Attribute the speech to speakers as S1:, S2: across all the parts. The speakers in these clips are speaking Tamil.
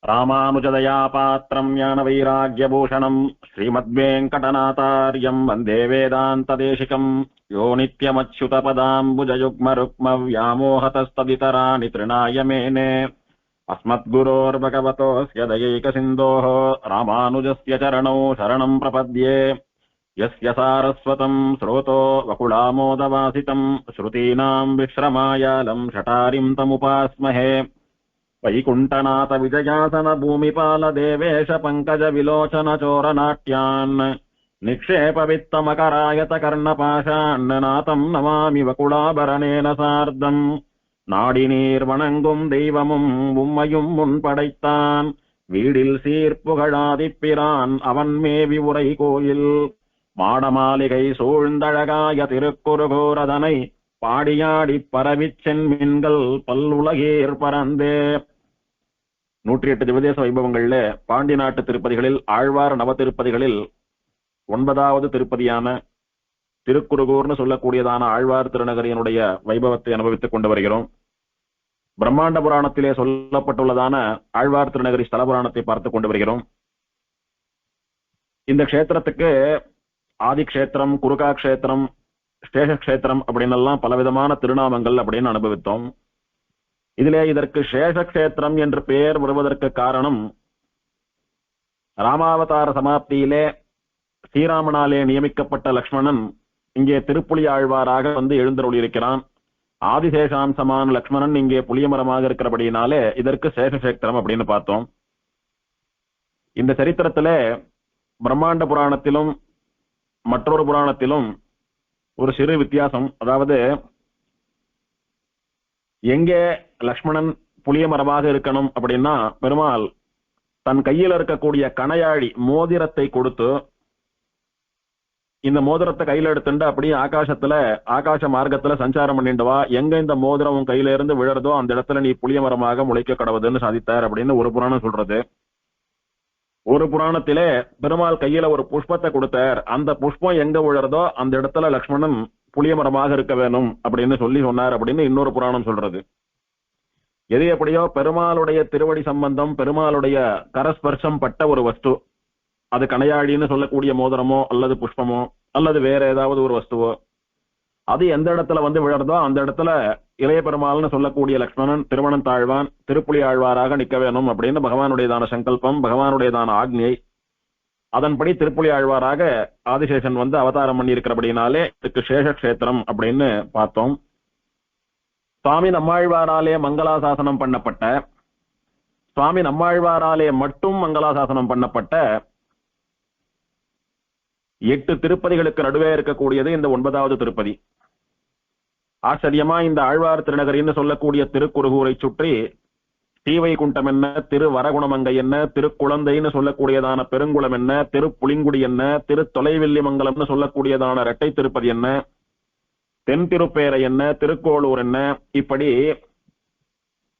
S1: ராமானுஜதயா பாத்திரம் ஞான வைராக்கியபூஷணம் ஸ்ரீமத்வேங்கடநாதார்யம் வந்தே வேதாந்ததேசிகம் யோ நித்யமச்யுதபதாம்புஜயுக்மருக்ம வியாமோஹதஸ்ததிதராணி த்ரிணாய மேனே அஸ்மத்குரோர்பகவதோஸ்ய தயைகசிந்தோः ராமானுஜஸ்ய சரணௌ சரணம் பிரபத்யே யஸ்ய சாரஸ்வதம் ஸ்ரோதோ வகுளாமோதவாசிதம் ஸ்ருதீனாம் விஸ்ரமாயாலம் ஷட்டாரிம் தமுபாஸ்மஹே வைகுண்டநாத விஜயாசன பூமிபால தேவேஷ பங்கஜ விலோச்சன சோரநாட்யான் நிக்ஷேப வித்தமகராயத கர்ணபாஷான் நாதம் நமாமி வகுளாபரணேன சார்த்தம் நாடி நீர் வணங்கும் தெய்வமும் உம்மையும் முன்படைத்தான் வீடில் சீர்ப்புகழாதிப்பிரான் அவன் மேவி உரை கோயில் மாடமாளிகை சூழ்ந்தழகாய திருக்குறுகூரதனை பாடியாடி பரவிச் சென்மின்கள் பல்லுலகேர் பரந்தே. 108 திவதேச வைபவங்கள்ல பாண்டி நாட்டு திருப்பதிகளில் ஆழ்வார் நவ திருப்பதிகளில் 9வது திருப்பதியான திருக்குறுகூர்னு சொல்லக்கூடியதான ஆழ்வார் திருநகரியினுடைய வைபவத்தை அனுபவித்துக் கொண்டு வருகிறோம். பிரம்மாண்ட புராணத்திலே சொல்லப்பட்டுள்ளதான ஆழ்வார் திருநகரி ஸ்தல புராணத்தை பார்த்துக் கொண்டு வருகிறோம். இந்த கஷேத்திரத்துக்கு ஆதிக்ஷேத்திரம், குருகாக்ஷேத்திரம், சேஷக்ஷேத்திரம் அப்படின்னு எல்லாம் பலவிதமான திருநாமங்கள் அப்படின்னு அனுபவித்தோம். இதிலே இதற்கு சேஷக்ஷேத்திரம் என்று பெயர் வருவதற்கு காரணம், ராமாவதார சமாப்தியிலே ஸ்ரீராமனாலே நியமிக்கப்பட்ட லக்ஷ்மணன் இங்கே திருப்புலி ஆழ்வாராக வந்து எழுந்தருளியிருக்கிறான். ஆதிசேஷாம்சமான லக்ஷ்மணன் இங்கே புளியமரமாக இருக்கிறபடியினாலே இதற்கு சேஷக்ஷேத்திரம் அப்படின்னு பார்த்தோம். இந்த சரித்திரத்திலே பிரம்மாண்ட புராணத்திலும் மற்றொரு புராணத்திலும் ஒரு சிறு வித்தியாசம். அதாவது, எங்கே லக்ஷ்மணன் புளிய மரமாக இருக்கணும் அப்படின்னா, பெருமாள் தன் கையில் இருக்கக்கூடிய கணையாழி மோதிரத்தை கொடுத்து, இந்த மோதிரத்தை கையில எடுத்துட்டு அப்படியே ஆகாச மார்க்கத்துல சஞ்சாரம் பண்ணிட்டு வா, எங்க இந்த மோதிரம் உன் கையில இருந்து விழறதோ அந்த இடத்துல நீ புளிய மரமாக முளைக்க கடவுதுன்னு சாதித்தார் அப்படின்னு ஒரு புராணம் சொல்றது. ஒரு புராணத்திலே பெருமாள் கையில ஒரு புஷ்பத்தை கொடுத்தார், அந்த புஷ்பம் எங்க விழறதோ அந்த இடத்துல லக்ஷ்மணன் புளிய மரமாக இருக்க வேணும் அப்படின்னு சொன்னார் அப்படின்னு இன்னொரு புராணம் சொல்றது. எது எப்படியோ பெருமாளுடைய திருவடி சம்பந்தம், பெருமாளுடைய கரஸ்பர்ஷம் பட்ட ஒரு வஸ்து, அது கணையாழின்னு சொல்லக்கூடிய மோதிரமோ அல்லது புஷ்பமோ அல்லது வேற ஏதாவது ஒரு வஸ்துவோ, அது எந்த இடத்துல வந்து விழறதோ அந்த இடத்துல இளைய பெருமாள்னு சொல்லக்கூடிய லக்ஷ்மணன் திருமணம் தாழ்வான் திருப்புலி ஆழ்வாராக நிக்க வேணும் அப்படின்னு பகவானுடையதான சங்கல்பம், பகவானுடையதான ஆக்ஞை. அதன்படி திருப்புலி ஆழ்வாராக ஆதிசேஷன் வந்து அவதாரம் பண்ணி இருக்கிறபடினாலே இதுக்கு சேஷக்ஷேத்திரம் அப்படின்னு பார்த்தோம். சுவாமி நம்மாழ்வாராலே மங்களாசாசனம் பண்ணப்பட்ட, சுவாமி நம்மாழ்வாராலே மட்டும் மங்களாசாசனம் பண்ணப்பட்ட 8 திருப்பதிகளுக்கு நடுவே இருக்கக்கூடியது இந்த 9வது திருப்பதி. ஆச்சரியமா இந்த ஆழ்வார் திருநகரின்னு சொல்லக்கூடிய திருக்குறுகூரை சுற்றி ஸ்ரீவைகுண்டம் என்ன, திருவரகுணமங்கை என்ன, திருக்குழந்தைன்னு சொல்லக்கூடியதான பெருங்குளம் என்ன, திருப்புளிங்குடி என்ன, திரு தொலைவில்லிமங்கலம்னு சொல்லக்கூடியதான இரட்டை திருப்பதி என்ன, தென் திருப்பேரை என்ன, திருக்கோளூர் என்ன, இப்படி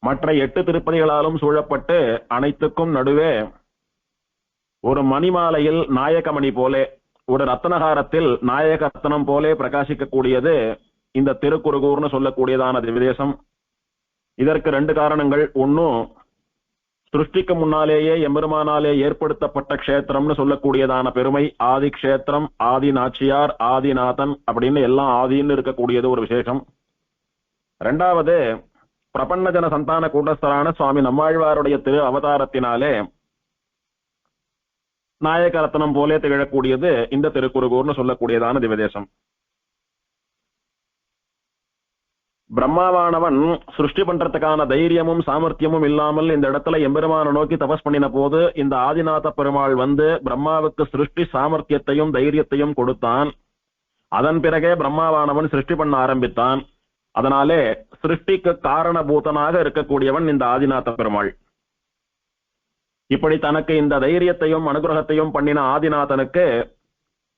S1: மற்ற 8 திருப்பதிகளாலும் சூழப்பட்டு அனைத்துக்கும் நடுவே ஒரு மணிமாலையில் நாயகமணி போலே, ஒரு ரத்தனகாரத்தில் நாயக ரத்தனம் போலே பிரகாசிக்கக்கூடியது இந்த திருக்குறுகூர்னு சொல்லக்கூடியதான திவ்யதேசம். இதற்கு 2 காரணங்கள். ஒன்னும் சிருஷ்டிக்கு முன்னாலேயே எம்பெருமானாலே ஏற்படுத்தப்பட்ட க்ஷேத்திரம்னு சொல்லக்கூடியதான பெருமை, ஆதி க்ஷேத்திரம், ஆதி நாச்சியார், ஆதிநாதன் அப்படின்னு எல்லாம் ஆதின்னு இருக்கக்கூடியது ஒரு விசேஷம். 2வது, பிரபன்னஜன சந்தான கூட்டஸ்தரான சுவாமி நம்மாழ்வாருடைய திரு அவதாரத்தினாலே நாயக ரத்னம் போலே திகழக்கூடியது இந்த திருக்குறுகூர்னு சொல்லக்கூடியதான திவ்யதேசம். பிரம்மாவானவன் சிருஷ்டி பண்றதுக்கான தைரியமும் சாமர்த்தியமும் இல்லாமல் இந்த இடத்துல எம்பெருமான நோக்கி தபஸ் பண்ணின போது இந்த ஆதிநாத பெருமாள் வந்து பிரம்மாவுக்கு சிருஷ்டி சாமர்த்தியத்தையும் தைரியத்தையும் கொடுத்தான். அதன் பிறகே பிரம்மாவானவன் சிருஷ்டி பண்ண ஆரம்பித்தான். அதனாலே சிருஷ்டிக்கு காரணபூதனாக இருக்கக்கூடியவன் இந்த ஆதிநாத பெருமாள். இப்படி தனக்கு இந்த தைரியத்தையும் அனுகிரகத்தையும் பண்ணின ஆதிநாதனுக்கு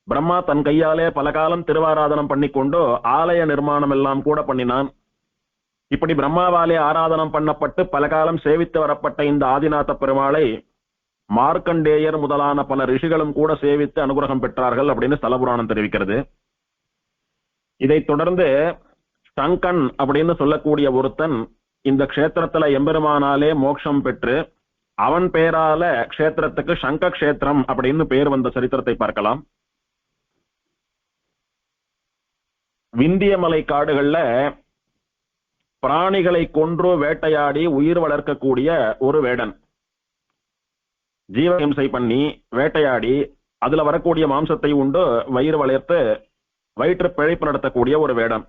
S1: பிரம்மா தன் கையாலே பல காலம் திருவாராதனம் பண்ணிக்கொண்டு ஆலய நிர்மாணம் எல்லாம் கூட பண்ணினான். இப்படி பிரம்மாவாலே ஆராதனம் பண்ணப்பட்டு பல காலம் சேவித்து வரப்பட்ட இந்த ஆதிநாத பெருமாளை மார்க்கண்டேயர் முதலான பல ரிஷிகளும் கூட சேவித்து அனுகிரகம் பெற்றார்கள் அப்படின்னு ஸ்தல புராணம் தெரிவிக்கிறது. இதைத் தொடர்ந்து சங்கன் அப்படின்னு சொல்லக்கூடிய ஒருத்தன் இந்த க்ஷேத்திரத்துல எம்பெருமானாலே மோட்சம் பெற்று அவன் பேரால க்ஷேத்திரத்துக்கு சங்க க்ஷேத்திரம் அப்படின்னு பேர் வந்த சரித்திரத்தை பார்க்கலாம். விந்தியமலை காடுகள்ல பிராணிகளை கொன்று வேட்டையாடி உயிர் வளர்க்கக்கூடிய ஒரு வேடன், ஜீவஹிம்சை பண்ணி வேட்டையாடி அதுல வரக்கூடிய மாம்சத்தை உண்டு வயிறு வளர்த்து வயிற்று பிழைப்பு நடத்தக்கூடிய ஒரு வேடன்.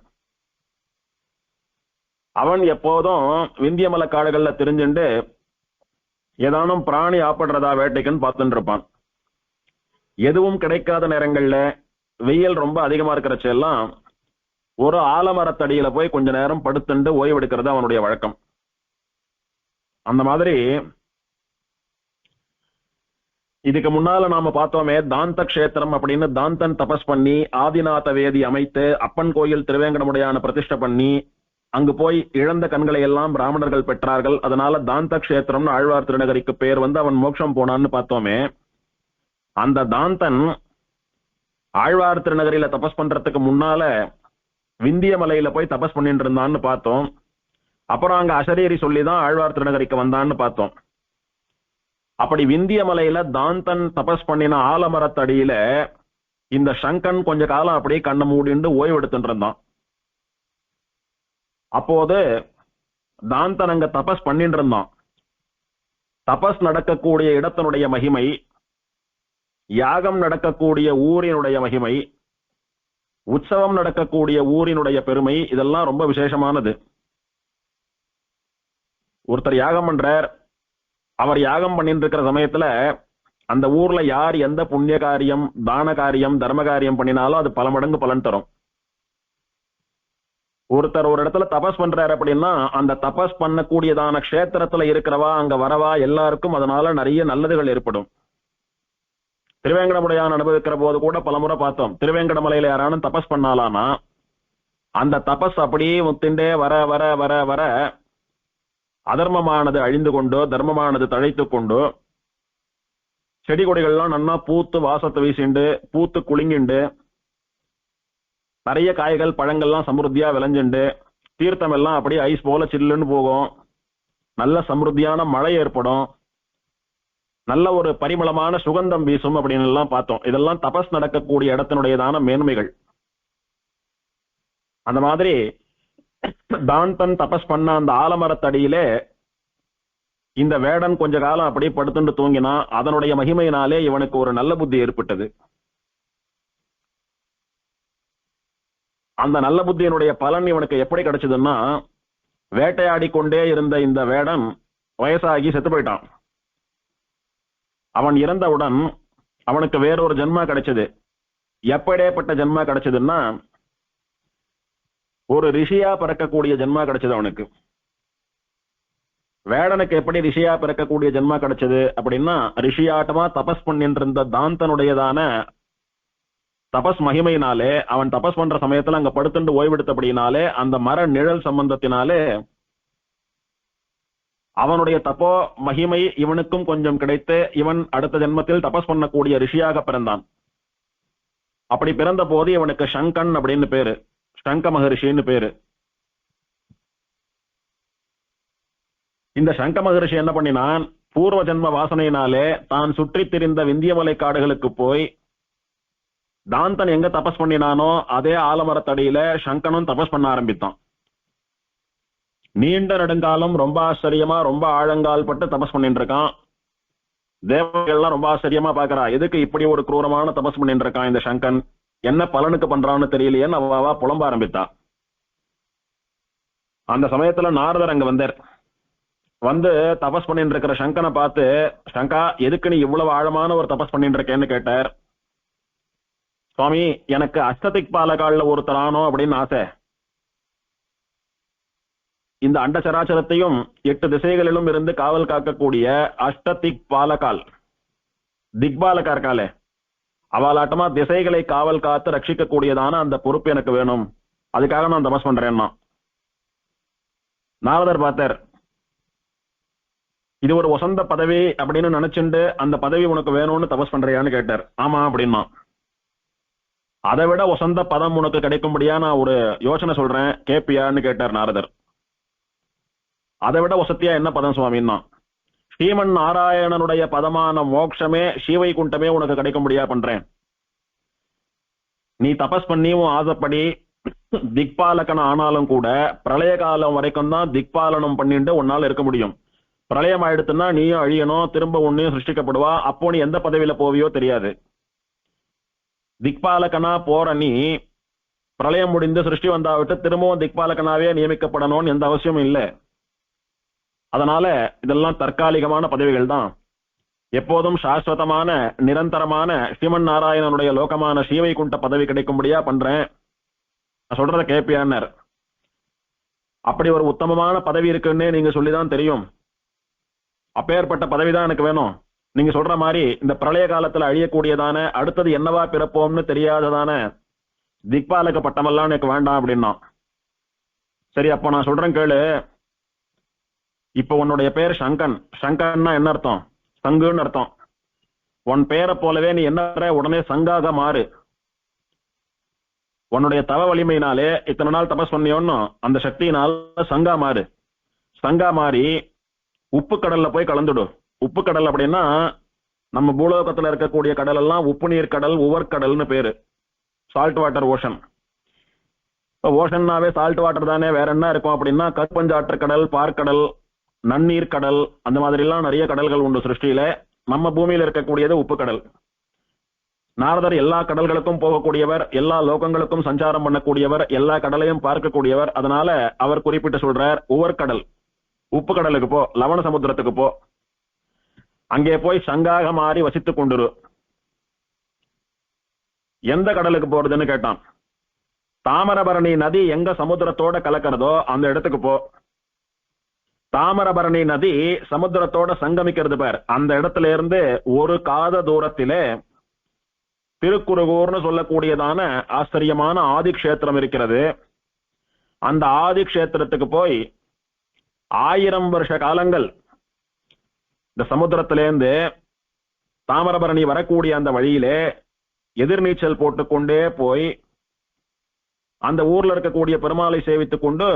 S1: அவன் எப்போதும் விந்தியமலை காடுகள்ல தெரிஞ்சுண்டு ஏதானும் பிராணி ஆப்படுறதா வேட்டைக்குன்னு பார்த்துட்டு இருப்பான். எதுவும் கிடைக்காத நேரங்கள்ல வெயில் ரொம்ப அதிகமா இருக்கிறச்செல்லாம் ஒரு ஆலமரத்தடியில போய் கொஞ்ச நேரம் படுத்துண்டு ஓய்வெடுக்கிறது அவனுடைய வழக்கம். அந்த மாதிரி இதுக்கு முன்னால நாம பார்த்தோமே தாந்த கஷேத்திரம் அப்படின்னு தாந்தன் தபஸ் பண்ணி ஆதிநாத வேதி அமைத்து அப்பன் கோயில் திருவேங்கடமுடையான பிரதிஷ்டை பண்ணி அங்கு போய் இழந்த கண்களை எல்லாம் பிராமணர்கள் பெற்றார்கள். அதனால தாந்த கஷேத்திரம்னு ஆழ்வார் திருநகரிக்கு பேர் வந்து அவன் மோட்சம் போனான்னு பார்த்தோமே. அந்த தாந்தன் ஆழ்வார் திருநகரியில தபஸ் பண்றதுக்கு முன்னால விந்திய மலையில போய் தபஸ் பண்ணிட்டு இருந்தான்னு பார்த்தோம். அப்புறம் அங்க அசரீரி சொல்லிதான் ஆழ்வார் திருநகரிக்கு வந்தான்னு பார்த்தோம். அப்படி விந்திய மலையில தாந்தன் தபஸ் பண்ணின ஆலமரத்தடியில இந்த சங்கன் கொஞ்ச காலம் அப்படியே கண்ணை மூடிண்டு ஓய்வு எடுத்துட்டு இருந்தான். அப்போது தாந்தன் அங்க தபஸ் பண்ணிட்டு இருந்தான். தபஸ் நடக்கக்கூடிய இடத்தினுடைய மகிமை, யாகம் நடக்கக்கூடிய ஊரினுடைய மகிமை, உற்சவம் நடக்கக்கூடிய ஊரினுடைய பெருமை, இதெல்லாம் ரொம்ப விசேஷமானது. ஒருத்தர் யாகம் பண்றார். அவர் யாகம் பண்ணிட்டு இருக்கிற சமயத்துல அந்த ஊர்ல யார் எந்த புண்ணிய காரியம், தான காரியம், தர்ம காரியம் பண்ணினாலும் அது பல மடங்கு பலன் தரும். ஒருத்தர் ஒரு இடத்துல தபஸ் பண்றாரு அப்படின்னா அந்த தபஸ் பண்ணக்கூடியதான க்ஷேத்திரத்துல இருக்கிறவா அங்க வரவா எல்லாருக்கும் அதனால நிறைய நல்லதுகள் ஏற்படும். திருவேங்கடமுடையான் அனுபவிக்கிற போது கூட பலமுறை பார்த்தோம். திருவேங்கடமலையில யாரானும் தபஸ் பண்ணாலானா அந்த தபஸ் அப்படியே முத்திண்டே வர வர வர வர அதர்மமானது அழிந்து கொண்டு தர்மமானது தழைத்து கொண்டு செடி கொடிகள்லாம் நன்னா பூத்து வாசத்தை வீசிண்டு பூத்து குலுங்கிண்டு நிறைய காய்கள் பழங்கள்லாம் சமிருத்தியா விளைஞ்சுண்டு தீர்த்தம் எல்லாம் அப்படியே ஐஸ் போல சில்லுன்னு போகும். நல்ல சமிருத்தியான மழை ஏற்படும். நல்ல ஒரு பரிமளமான சுகந்தம் வீசும் அப்படின்னு எல்லாம் பார்த்தோம். இதெல்லாம் தபஸ் நடக்கக்கூடிய இடத்தினுடையதான மேன்மைகள். அந்த மாதிரி தாந்தன் தபஸ் பண்ண அந்த ஆலமரத்தடியிலே இந்த வேடன் கொஞ்ச காலம் அப்படியே படுத்துட்டு தூங்கினா. அதனுடைய மகிமையினாலே இவனுக்கு ஒரு நல்ல புத்தி ஏற்பட்டது. அந்த நல்ல புத்தியினுடைய பலன் இவனுக்கு எப்படி கிடைச்சதுன்னா, வேட்டையாடி கொண்டே இருந்த இந்த வேடன் வயசாகி செத்து போயிட்டான். அவன் இறந்தவுடன் அவனுக்கு வேறொரு ஜென்மா கிடைச்சது. எப்படிப்பட்ட ஜென்மா கிடைச்சதுன்னா, ஒரு ரிஷியா பிறக்கக்கூடிய ஜென்மா கிடைச்சது அவனுக்கு. வேடனுக்கு எப்படி ரிஷியா பிறக்கக்கூடிய ஜென்மா கிடைச்சது அப்படின்னா, ரிஷியாட்டமா தபஸ் பண்ணிட்டு இருந்த தாந்தனுடையதான தபஸ் மகிமையினாலே அவன் தபஸ் பண்ற சமயத்துல அங்க படுத்துண்டு ஓய்வெடுத்தபடினாலே அந்த மர நிழல் சம்பந்தத்தினாலே அவனுடைய தப்போ மகிமை இவனுக்கும் கொஞ்சம் கிடைத்து இவன் அடுத்த ஜென்மத்தில் தபஸ் பண்ணக்கூடிய ரிஷியாக பிறந்தான். அப்படி பிறந்த போது இவனுக்கு சங்கன் அப்படின்னு பேரு, சங்க மகரிஷின்னு பேரு. இந்த சங்க மகரிஷி என்ன பண்ணினான், பூர்வ ஜென்ம வாசனையினாலே தான் சுற்றி திரிந்த விந்தியமலை காடுகளுக்கு போய் தாந்தன் எங்க தபஸ் பண்ணினானோ அதே ஆலமரத்தடியில சங்கனும் தபஸ் பண்ண ஆரம்பித்தான். நீண்ட நெடுங்காலம் ரொம்ப ஆச்சரியமா ரொம்ப ஆழங்கால் பட்டு தபஸ் பண்ணிட்டு இருக்கான். தேவர்கள்லாம் ரொம்ப ஆச்சரியமா பாக்குறா, எதுக்கு இப்படி ஒரு குரூரமான தபஸ் பண்ணிட்டு இருக்கான் இந்த சங்கன், என்ன பலனுக்கு பண்றான்னு தெரியலையேன்னு அவ புலம்ப ஆரம்பித்தா. அந்த சமயத்துல நாரதர் அங்க வந்தார். வந்து தபஸ் பண்ணிட்டு இருக்கிற சங்கனை பார்த்து, சங்கா எதுக்கு நீ இவ்வளவு ஆழமான ஒரு தபஸ் பண்ணிட்டு இருக்கேன்னு கேட்டார். சுவாமி, எனக்கு அஷ்டதிக் பாலகால்ல ஒருத்தரானோ அப்படின்னு ஆசை. இந்த அண்ட சராச்சரத்தையும் 8 திசைகளிலும் இருந்து காவல் காக்கக்கூடிய அஷ்டதிக் பாலகால், திக்பாலகா இருக்காளே, அவளாட்டமா திசைகளை காவல் காத்து ரட்சிக்கக்கூடியதான அந்த பொறுப்பு எனக்கு வேணும், அதுக்காக நான் தபஸ் பண்றேன்னா. நாரதர் பார்த்தார், இது ஒரு வசந்த பதவி அப்படின்னு நினைச்சுண்டு அந்த பதவி உனக்கு வேணும்னு தபஸ் பண்றியான்னு கேட்டார். ஆமா அப்படின்னா. அதை விட வசந்த பதம் உனக்கு கிடைக்கும்படியா நான் ஒரு யோசனை சொல்றேன், கேப்பியான்னு கேட்டார் நாரதர். அதை விட வசத்தியா என்ன பதம் சுவாமின்னா, ஸ்ரீமன் நாராயணனுடைய பதமான மோட்சமே ஸ்ரீவைகுண்டமே உனக்கு கிடைக்கும்படியா பண்றேன். நீ தபஸ் பண்ணி உன் ஆசைப்படி திக்பாலகன் ஆனாலும் கூட பிரளய காலம் வரைக்கும் தான் திக்பாலனம் பண்ணிட்டு உன்னால இருக்க முடியும். பிரளயம் ஆயிடுத்துன்னா நீயும் அழியணும், திரும்ப உன்னையும் சிருஷ்டிக்கப்படுவா. அப்போ நீ எந்த பதவியில போவியோ தெரியாது. திக்பாலகனா போற நீ பிரளயம் முடிந்து சிருஷ்டி வந்தாவிட்டு திரும்பவும் திக்பாலகனாவே நியமிக்கப்படணும்னு எந்த அவசியமும் இல்லை. அதனால இதெல்லாம் தற்காலிகமான பதவிகள் தான். எப்போதும் சாஸ்வதமான நிரந்தரமான ஸ்ரீமன் நாராயணனுடைய லோகமான ஸ்ரீவைகுண்ட பதவி கிடைக்கும்படியா பண்றேன். நான் சொல்றத கேப்பியானர். அப்படி ஒரு உத்தமமான பதவி இருக்குன்னே நீங்க சொல்லிதான் தெரியும். அப்பேற்பட்ட பதவி தான் எனக்கு வேணும். நீங்க சொல்ற மாதிரி இந்த பிரளய காலத்துல அழியக்கூடியதான அடுத்தது என்னவா பிறப்போம்னு தெரியாததான திக்பாலக பட்டமெல்லாம் எனக்கு வேண்டாம் அப்படின்னா. சரி, அப்போ நான் சொல்றேன் கேளு. இப்ப உன்னுடைய பேர் சங்கன். சங்கன்னா என்ன அர்த்தம்? சங்குன்னு அர்த்தம். உன் பேரை போலவே நீ என்ன உடனே சங்காக மாறு. உன்னுடைய தவ வலிமையினாலே இத்தனை நாள் தபஸ் பண்ணியோன்னு அந்த சக்தியினால சங்கா மாறு. சங்கா மாறி உப்பு கடல்ல போய் கலந்துடு. உப்பு கடல் அப்படின்னா நம்ம பூலோகத்துல இருக்கக்கூடிய கடல் எல்லாம் உப்பு நீர் கடல், உவர்கடல்னு பேரு. Salt water ocean. ஓஷன்னாவே சால்ட் வாட்டர் தானே, வேற என்ன இருக்கும் அப்படின்னா கற்பஞ்சாற்று கடல், பார்க்கடல், நன்னீர் கடல், அந்த மாதிரி எல்லாம் நிறைய கடல்கள் உண்டு சிருஷ்டியில. நம்ம பூமியில இருக்கக்கூடியது உப்பு கடல். நாரதர் எல்லா கடல்களுக்கும் போகக்கூடியவர், எல்லா லோகங்களுக்கும் சஞ்சாரம் பண்ணக்கூடியவர், எல்லா கடலையும் பார்க்கக்கூடியவர். அதனால அவர் குறிப்பிட்டு சொல்றார், உவர்கடல், உப்பு கடலுக்கு போ, லவண சமுத்திரத்துக்கு போ, அங்கே போய் சங்காக மாறி வசித்துக் கொண்டிரு. எந்த கடலுக்கு போறதுன்னு கேட்டான். தாமிரபரணி நதி எங்க சமுத்திரத்தோட கலக்கிறதோ அந்த இடத்துக்கு போ. தாமிரபரணி நதி சமுத்திரத்தோட சங்கமிக்கிறது பேர். அந்த இடத்துல இருந்து ஒரு காத தூரத்திலே திருக்குறுகூர்னு சொல்லக்கூடியதான ஆச்சரியமான ஆதிக்ஷேத்திரம் இருக்கிறது. அந்த ஆதிக்ஷேத்திரத்துக்கு போய் 1000 வருஷ காலங்கள் இந்த சமுத்திரத்திலேருந்து தாமிரபரணி வரக்கூடிய அந்த வழியிலே எதிர்நீச்சல் போட்டுக்கொண்டே போய் அந்த ஊர்ல இருக்கக்கூடிய பெருமாளை சேவித்துக் கொண்டு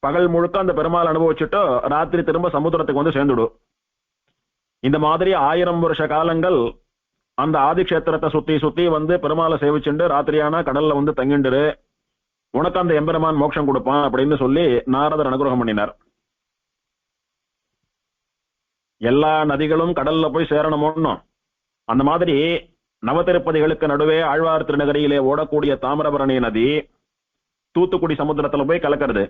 S1: பகல் முழுக்க அந்த பெருமாள் அனுபவிச்சுட்டு ராத்திரி திரும்ப சமுத்திரத்துக்கு வந்து சேர்ந்துடும். இந்த மாதிரி 1000 வருஷ காலங்கள் அந்த ஆதிக்ஷேத்திரத்தை சுத்தி சுத்தி வந்து பெருமாளை சேவிச்சுண்டு ராத்திரியானா கடல்ல வந்து தங்கிண்டுரு, உனக்கு அந்த எம்பெருமான் மோட்சம் கொடுப்பான் அப்படின்னு சொல்லி நாரதர் அனுகிரகம் பண்ணினார். எல்லா நதிகளும் கடல்ல போய் சேரணுமோன்னு அந்த மாதிரி நவதிருப்பதிகளுக்கு நடுவே ஆழ்வார் திருநகரியிலே ஓடக்கூடிய தாமிரபரணி நதி தூத்துக்குடி சமுத்திரத்துல போய் கலக்கிறது.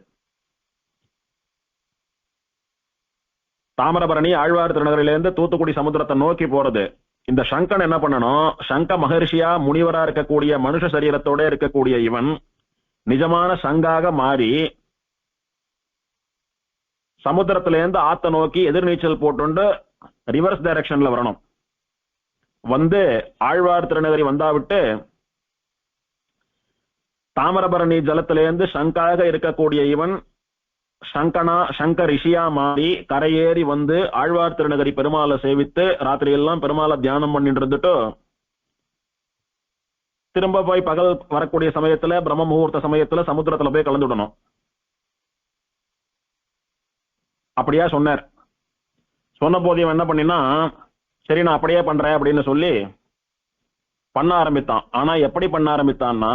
S1: தாமிரபரணி ஆழ்வார் திருநகரிலிருந்து தூத்துக்குடி சமுத்திரத்தை நோக்கி போறது. இந்த சங்கன் என்ன பண்ணணும்? சங்க மகர்ஷியா முனிவரா இருக்கக்கூடிய மனுஷ சரீரத்தோட இருக்கக்கூடிய இவன் நிஜமான சங்காக மாறி சமுத்திரத்திலேருந்து ஆத்த நோக்கி எதிர்நீச்சல் போட்டு ரிவர்ஸ் டைரக்ஷன்ல வரணும். வந்து ஆழ்வார் திருநகரி வந்தாவிட்டு தாமிரபரணி ஜலத்திலேருந்து சங்காக இருக்கக்கூடிய இவன் சங்க ரிஷியா மாறி கரையேறி வந்து ஆழ்வார் திருநகரி பெருமாளை சேவித்து ராத்திரி எல்லாம் பெருமாளை தியானம் பண்ணிட்டு இருந்துட்டு திரும்ப போய் பகல் வரக்கூடிய சமயத்துல பிரம்ம முகூர்த்த சமயத்துல சமுத்திரத்துல போய் கலந்துடணும். அப்படியா சொன்னார். சொன்ன போது இவன் என்ன பண்ணினா, சரி நான் அப்படியே பண்றேன் அப்படின்னு சொல்லி பண்ண ஆரம்பித்தான். ஆனா எப்படி பண்ண ஆரம்பித்தான்னா,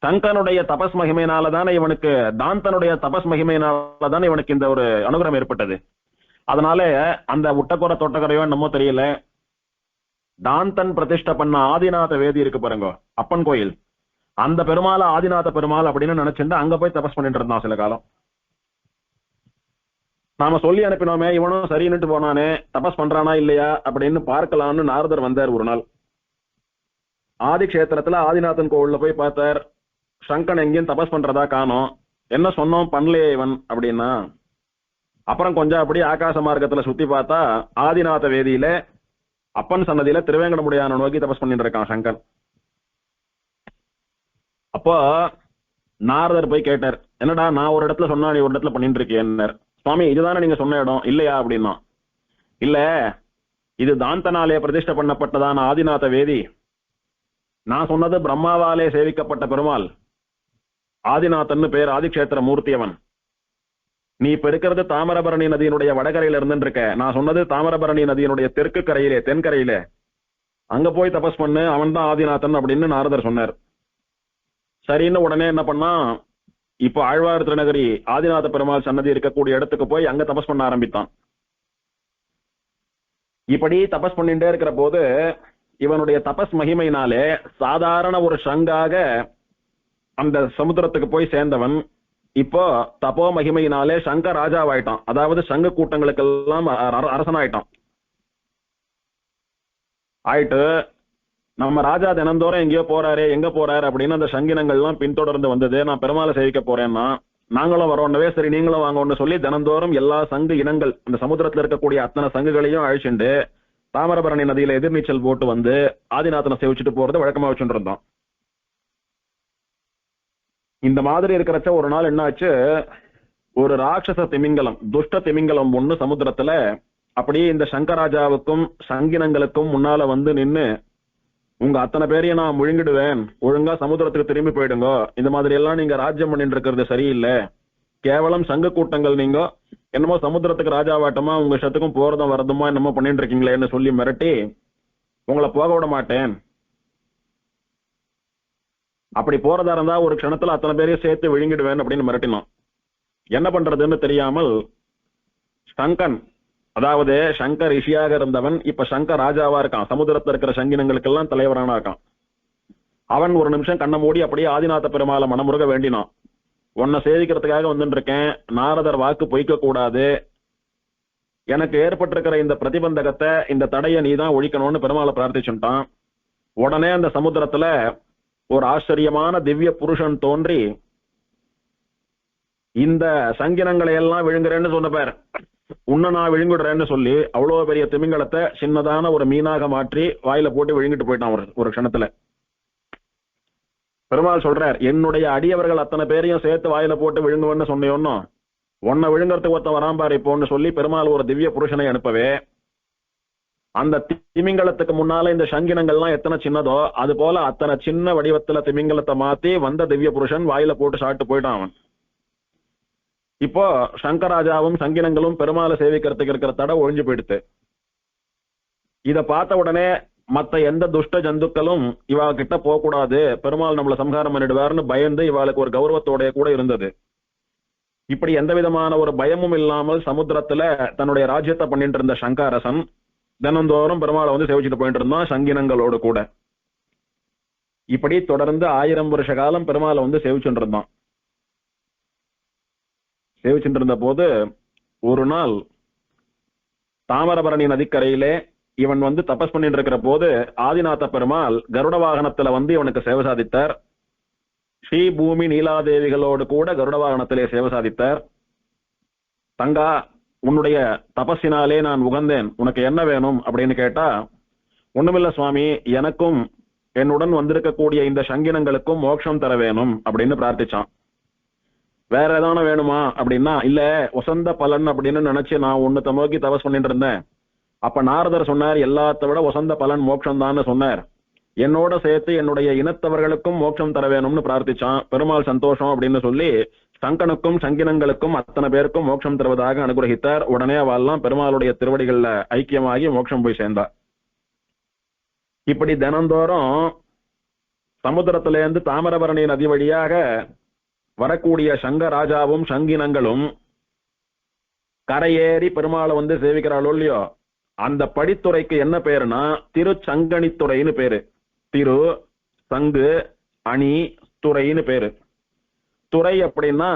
S1: சங்கனுடைய தபஸ் மகிமையினாலதானே இவனுக்கு, தாந்தனுடைய தபஸ் மகிமையினாலதானே இவனுக்கு இந்த ஒரு அனுகிரகம் ஏற்பட்டது. அதனால அந்த உட்டக்குறை தொட்டக்குறையோ என்னமோ தெரியல, தாந்தன் பிரதிஷ்டை பண்ண ஆதிநாத வேதி இருக்கு பாருங்க, அப்பன் கோயில், அந்த பெருமாள் ஆதிநாத பெருமாள் அப்படின்னு நினைச்சுட்டு அங்க போய் தபஸ் பண்ணிட்டு இருந்தான் சில காலம். நாம சொல்லி அனுப்பினோமே, இவனும் சரின்னுட்டு போனானே, தபஸ் பண்றானா இல்லையா அப்படின்னு பார்க்கலாம்னு நாரதர் வந்தார் ஒரு நாள். ஆதிக்ஷேத்திரத்துல ஆதிநாதன் கோவில்ல போய் பார்த்தார். சங்கன் எங்கேயும் தபஸ் பண்றதா காணோம். என்ன சொன்னோம், பண்ணலையே இவன் அப்படின்னா. அப்புறம் கொஞ்சம் அப்படி ஆகாச மார்க்கத்துல சுத்தி பார்த்தா ஆதிநாத வேதியில அப்பன் சன்னதியில திருவேங்கடமுடியான நோக்கி தபஸ் பண்ணிட்டு இருக்கான் சங்கன். அப்போ நாரதர் போய் கேட்டார், என்னடா நான் ஒரு இடத்துல சொன்னா நீ ஒரு இடத்துல பண்ணிட்டு இருக்கேன்னார். சுவாமி இதுதானே நீங்க சொன்ன இடம் இல்லையா அப்படின்னா. இல்ல, இது தாந்தனாலே பிரதிஷ்டை பண்ணப்பட்டதான ஆதிநாத வேதி. நான் சொன்னது பிரம்மாவாலே சேவிக்கப்பட்ட பெருமாள் ஆதிநாதன் பேர், ஆதிக்ஷேத்திர மூர்த்தியவன். நீ இப்ப இருக்கிறது தாமிரபரணி நதியினுடைய வடகரையில இருந்துட்டு இருக்க. நான் சொன்னது தாமிரபரணி நதியினுடைய தெற்கு கரையிலே, தென்கரையிலே. அங்க போய் தபஸ் பண்ணு, அவன் தான் ஆதிநாதன் அப்படின்னு நாரதர் சொன்னார். சரின்னு உடனே என்ன பண்ணா, இப்போ ஆழ்வார் திருநகரி ஆதிநாத பெருமாள் சன்னதி இருக்கக்கூடிய இடத்துக்கு போய் அங்க தபஸ் பண்ண ஆரம்பித்தான். இப்படி தபஸ் பண்ணிட்டே இருக்கிற போது இவனுடைய தபஸ் மகிமையினாலே சாதாரண ஒரு சங்காக அந்த சமுத்திரத்துக்கு போய் சேர்ந்தவன் இப்போ தபோ மகிமையினாலே சங்க ராஜாவாயிட்டான். அதாவது சங்க கூட்டங்களுக்கெல்லாம் அரசனாயிட்டான். ஆயிட்டு நம்ம ராஜா தினந்தோறும் எங்கேயோ போறாரு, எங்க போறாரு அப்படின்னு அந்த சங்கினங்கள்லாம் பின்தொடர்ந்து வந்தது. நான் பெருமாளை சேவிக்க போறேன்னா நாங்களும் வரோன்னவே சரி நீங்களும் வாங்கன்னு சொல்லி தினந்தோறும் எல்லா சங்கு இனங்கள் அந்த சமுத்திரத்துல இருக்கக்கூடிய அத்தனை சங்குகளையும் அழிச்சுண்டு தாமிரபரணி நதியில எதிர்நீச்சல் போட்டு வந்து ஆதிநாதனை சேவிச்சுட்டு போறது வழக்கமா வச்சுட்டு இருந்தோம். இந்த மாதிரி இருக்கிறச்ச ஒரு நாள் என்ன ஆச்சு, ஒரு ராட்சச திமிங்கலம், துஷ்ட திமிங்கலம் ஒண்ணு சமுத்திரத்துல அப்படியே இந்த சங்கராஜாவுக்கும் சங்கினங்களுக்கும் முன்னால வந்து நின்னு, உங்க அத்தனை பேரையும் நான் முழுங்கிடுவேன், ஒழுங்கா சமுத்திரத்துக்கு திரும்பி போயிடுங்க, இந்த மாதிரி எல்லாம் நீங்க ராஜ்யம் பண்ணிட்டு இருக்கிறது சரியில்லை, கேவலம் சங்க கூட்டங்கள், நீங்க என்னமோ சமுத்திரத்துக்கு ராஜாவாட்டமா உங்க இஷ்டத்துக்கும் போறதும் வரதுமா என்னமோ பண்ணிட்டு இருக்கீங்களேன்னு சொல்லி மிரட்டி உங்களை போக விட மாட்டேன், அப்படி போறதா இருந்தா ஒரு க்ஷணத்துல அத்தனை பேரையும் சேர்த்து விழுங்கிடுவேன் அப்படின்னு மிரட்டினான். என்ன பண்றதுன்னு தெரியாமல் சங்கன், அதாவது சங்கர் ரிஷியாக இருந்தவன் இப்ப சங்கர் ராஜாவா இருக்கான், சமுதிரத்துல இருக்கிற சங்கினங்களுக்கெல்லாம் தலைவரானா இருக்கான். அவன் ஒரு நிமிஷம் கண்ணை மூடி அப்படியே ஆதிநாத பெருமாளை மனமுருக வேண்டினான். உன்னை சேவிக்கிறதுக்காக வந்துட்டு இருக்கேன், நாரதர் வாக்கு பொய்க்க கூடாது, எனக்கு ஏற்பட்டிருக்கிற இந்த பிரதிபந்தகத்தை, இந்த தடையை நீதான் ஒழிக்கணும்னு பெருமாளை பிரார்த்திச்சுட்டான். உடனே அந்த சமுத்திரத்துல ஒரு ஆச்சரியமான திவ்ய புருஷன் தோன்றி இந்த சங்கினங்களை எல்லாம் விழுங்குறேன்னு சொன்ன பேர், உன்னை நான் விழுங்குடுறேன்னு சொல்லி அவ்வளவு பெரிய திமிங்கலத்தை சின்னதான ஒரு மீனாக மாற்றி வாயில போட்டு விழுங்கிட்டு போயிட்டான் ஒரு க்ஷணத்துல. பெருமாள் சொல்றார், என்னுடைய அடியவர்கள் அத்தனை பேரையும் சேர்த்து வாயில போட்டு விழுங்குவேன்னு சொன்னியோன்னு உன்னை விழுங்குறதுக்கு ஒருத்தன் வராம்பாரு இப்போன்னு சொல்லி பெருமாள் ஒரு திவ்ய புருஷனை அனுப்பவே, அந்த திமிங்கலத்துக்கு முன்னால இந்த சங்கினங்கள்லாம் எத்தனை சின்னதோ அது போல அத்தனை சின்ன வடிவத்துல திமிங்கலத்தை மாத்தி வந்த திவ்ய புருஷன் வாயில போட்டு சாப்பிட்டு போயிட்டான் அவன். இப்போ சங்கராஜாவும் சங்கினங்களும் பெருமாளை சேவிக்கிறதுக்கு இருக்கிற தடை ஒழிஞ்சு போயிடுத்து. இத பார்த்த உடனே மத்த எந்த துஷ்ட ஜந்துக்களும் இவா கிட்ட போக கூடாது, பெருமாள் நம்மளை சம்ஹாரம் பண்ணிடுவார்னு பயந்து இவாளுக்கு ஒரு கௌரவத்தோட கூட இருந்தது. இப்படி எந்த விதமான ஒரு பயமும் இல்லாமல் சமுத்திரத்துல தன்னுடைய ராஜ்யத்தை பண்ணிட்டு இருந்த சங்காரசன் தினந்தோறும் பெருமாளை வந்து சேவிச்சுட்டு போயிட்டு இருந்தான் சங்கினங்களோடு கூட. இப்படி தொடர்ந்து 1000 வருஷ காலம் பெருமாளை வந்து சேவிச்சுட்டு இருந்தான். சேவிச்சுட்டு இருந்த போது ஒரு நாள் தாமிரபரணி நதிக்கரையிலே இவன் வந்து தபஸ் பண்ணிட்டு இருக்கிற போது ஆதிநாத பெருமாள் கருட வாகனத்துல வந்து இவனுக்கு சேவை சாதித்தார். ஸ்ரீ பூமி நீலாதேவிகளோடு கூட கருட வாகனத்திலே சேவை சாதித்தார். தங்கா, உன்னுடைய தபஸினாலே நான் உகந்தேன், உனக்கு என்ன வேணும் அப்படின்னு கேட்டா, ஒண்ணுமில்ல சுவாமி, எனக்கும் என்னுடன் வந்திருக்கக்கூடிய இந்த சங்கினங்களுக்கும் மோட்சம் தர வேணும் அப்படின்னு பிரார்த்திச்சான். வேற ஏதான வேணுமா அப்படின்னா, இல்ல வசந்த பலன் அப்படின்னு நினைச்சு நான் ஒண்ணு நோக்கி தபஸ் பண்ணிட்டு இருந்தேன். அப்ப நாரதர் சொன்னார், எல்லாத்த விட வசந்த பலன் மோட்சம் தான் சொன்னார், என்னோட சேர்த்து என்னுடைய இனத்தவர்களுக்கும் மோட்சம் தர வேணும்னு பிரார்த்திச்சான். பெருமாள் சந்தோஷம் அப்படின்னு சொல்லி சங்கனுக்கும் சங்கினங்களுக்கும் அத்தனை பேருக்கும் மோட்சம் தருவதாக அனுகிரகித்தார். உடனே அவெல்லாம் பெருமாளுடைய திருவடிகள்ல ஐக்கியமாகி மோட்சம் போய் சேர்ந்தார். இப்படி தினந்தோறும் சமுத்திரத்திலேருந்து தாமிரபரணி நதி வழியாக வரக்கூடிய சங்க ராஜாவும் சங்கினங்களும் கரையேறி பெருமாளை வந்து சேவிக்கிறாளோ இல்லையோ, அந்த படித்துறைக்கு என்ன பேருனா திருச்சங்கணித்துறைன்னு பேரு. திரு சங்கு அணி துறைன்னு பேரு. துறை அப்படின்னா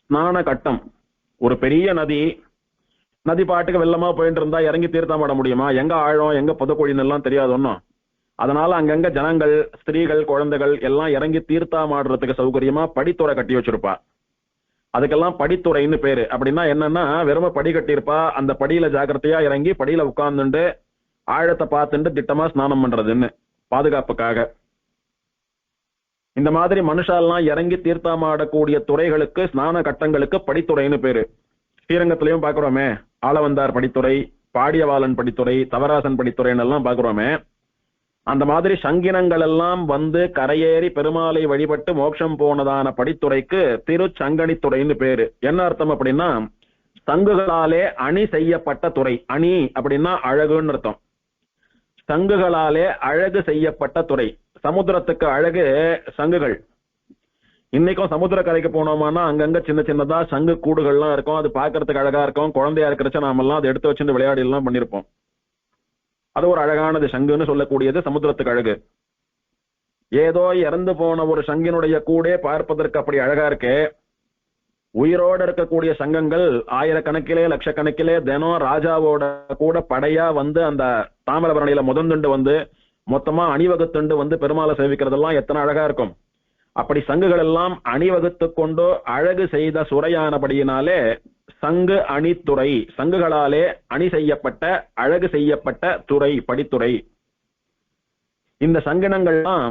S1: ஸ்நான கட்டம். ஒரு பெரிய நதி, நதி பாட்டுக்கு வெள்ளமா போயிட்டு இருந்தா இறங்கி தீர்த்தமாட முடியுமா? எங்க ஆழம் எங்க புதக்குழின்னு எல்லாம் தெரியாது ஒன்னும். அதனால அங்கங்க ஜனங்கள், ஸ்திரீகள், குழந்தைகள் எல்லாம் இறங்கி தீர்த்தமாடுறதுக்கு சௌகரியமா படித்துறை கட்டி வச்சிருப்பா. அதுக்கெல்லாம் படித்துறைன்னு பேரு. அப்படின்னா என்னன்னா, வெறும படி கட்டியிருப்பா, அந்த படியில ஜாக்கிரதையா இறங்கி படியில உட்கார்ந்துட்டு ஆழத்தை பார்த்துட்டு திட்டமா ஸ்நானம் பண்றதுன்னு பாதுகாப்புக்காக. இந்த மாதிரி மனுஷாலாம் இறங்கி தீர்த்தமாடக்கூடிய துறைகளுக்கு, ஸ்நான கட்டங்களுக்கு படித்துறைன்னு பேரு. ஸ்ரீரங்கத்திலையும் பாக்குறோமே, ஆளவந்தார் படித்துறை, பாடியவாளன் படித்துறை, தவராசன் படித்துறைன்னு எல்லாம் பாக்குறோமே. அந்த மாதிரி சங்கினங்கள் எல்லாம் வந்து கரையேறி பெருமாளை வழிபட்டு மோட்சம் போனதான படித்துறைக்கு திருச்சங்கணித்துறைன்னு பேரு. என்ன அர்த்தம் அப்படின்னா, சங்குகளாலே அணி செய்யப்பட்ட துறை. அணி அப்படின்னா அழகுன்னு அர்த்தம். சங்குகளாலே அழகு செய்யப்பட்ட துறை. சமுத்திரத்துக்கு அழகு சங்குகள். இன்னைக்கும் சமுத்திர கரைக்கு போனோமானா அங்கங்க சின்ன சின்னதா சங்கு கூடுகள்லாம் இருக்கும். அது பாக்குறதுக்கு அழகா இருக்கும். குழந்தையா இருக்கிறச்ச நாமெல்லாம் அதை எடுத்து வச்சுட்டு விளையாடி எல்லாம் பண்ணிருப்போம். அது ஒரு அழகானது. சங்குன்னு சொல்லக்கூடியது சமுத்திரத்துக்கு அழகு. ஏதோ இறந்து போன ஒரு சங்கினுடைய கூடே பார்ப்பதற்கு அப்படி அழகா இருக்கு. உயிரோடு இருக்கக்கூடிய சங்கங்கள் ஆயிரக்கணக்கிலே லட்சக்கணக்கிலே தினம் ராஜாவோட கூட படையா வந்து அந்த தாமிரபரணியில முதந்துண்டு வந்து மொத்தமா அணிவகுத்துண்டு வந்து பெருமாளை சேவிக்கிறதெல்லாம் எத்தனை அழகா இருக்கும். அப்படி சங்குகள் எல்லாம் அணிவகுத்து கொண்டு அழகு செய்த சுரையானபடியினாலே சங்கு அணித்துறை. சங்குகளாலே அணி செய்யப்பட்ட அழகு செய்யப்பட்ட துறை, படித்துறை. இந்த சங்கினங்கள்லாம்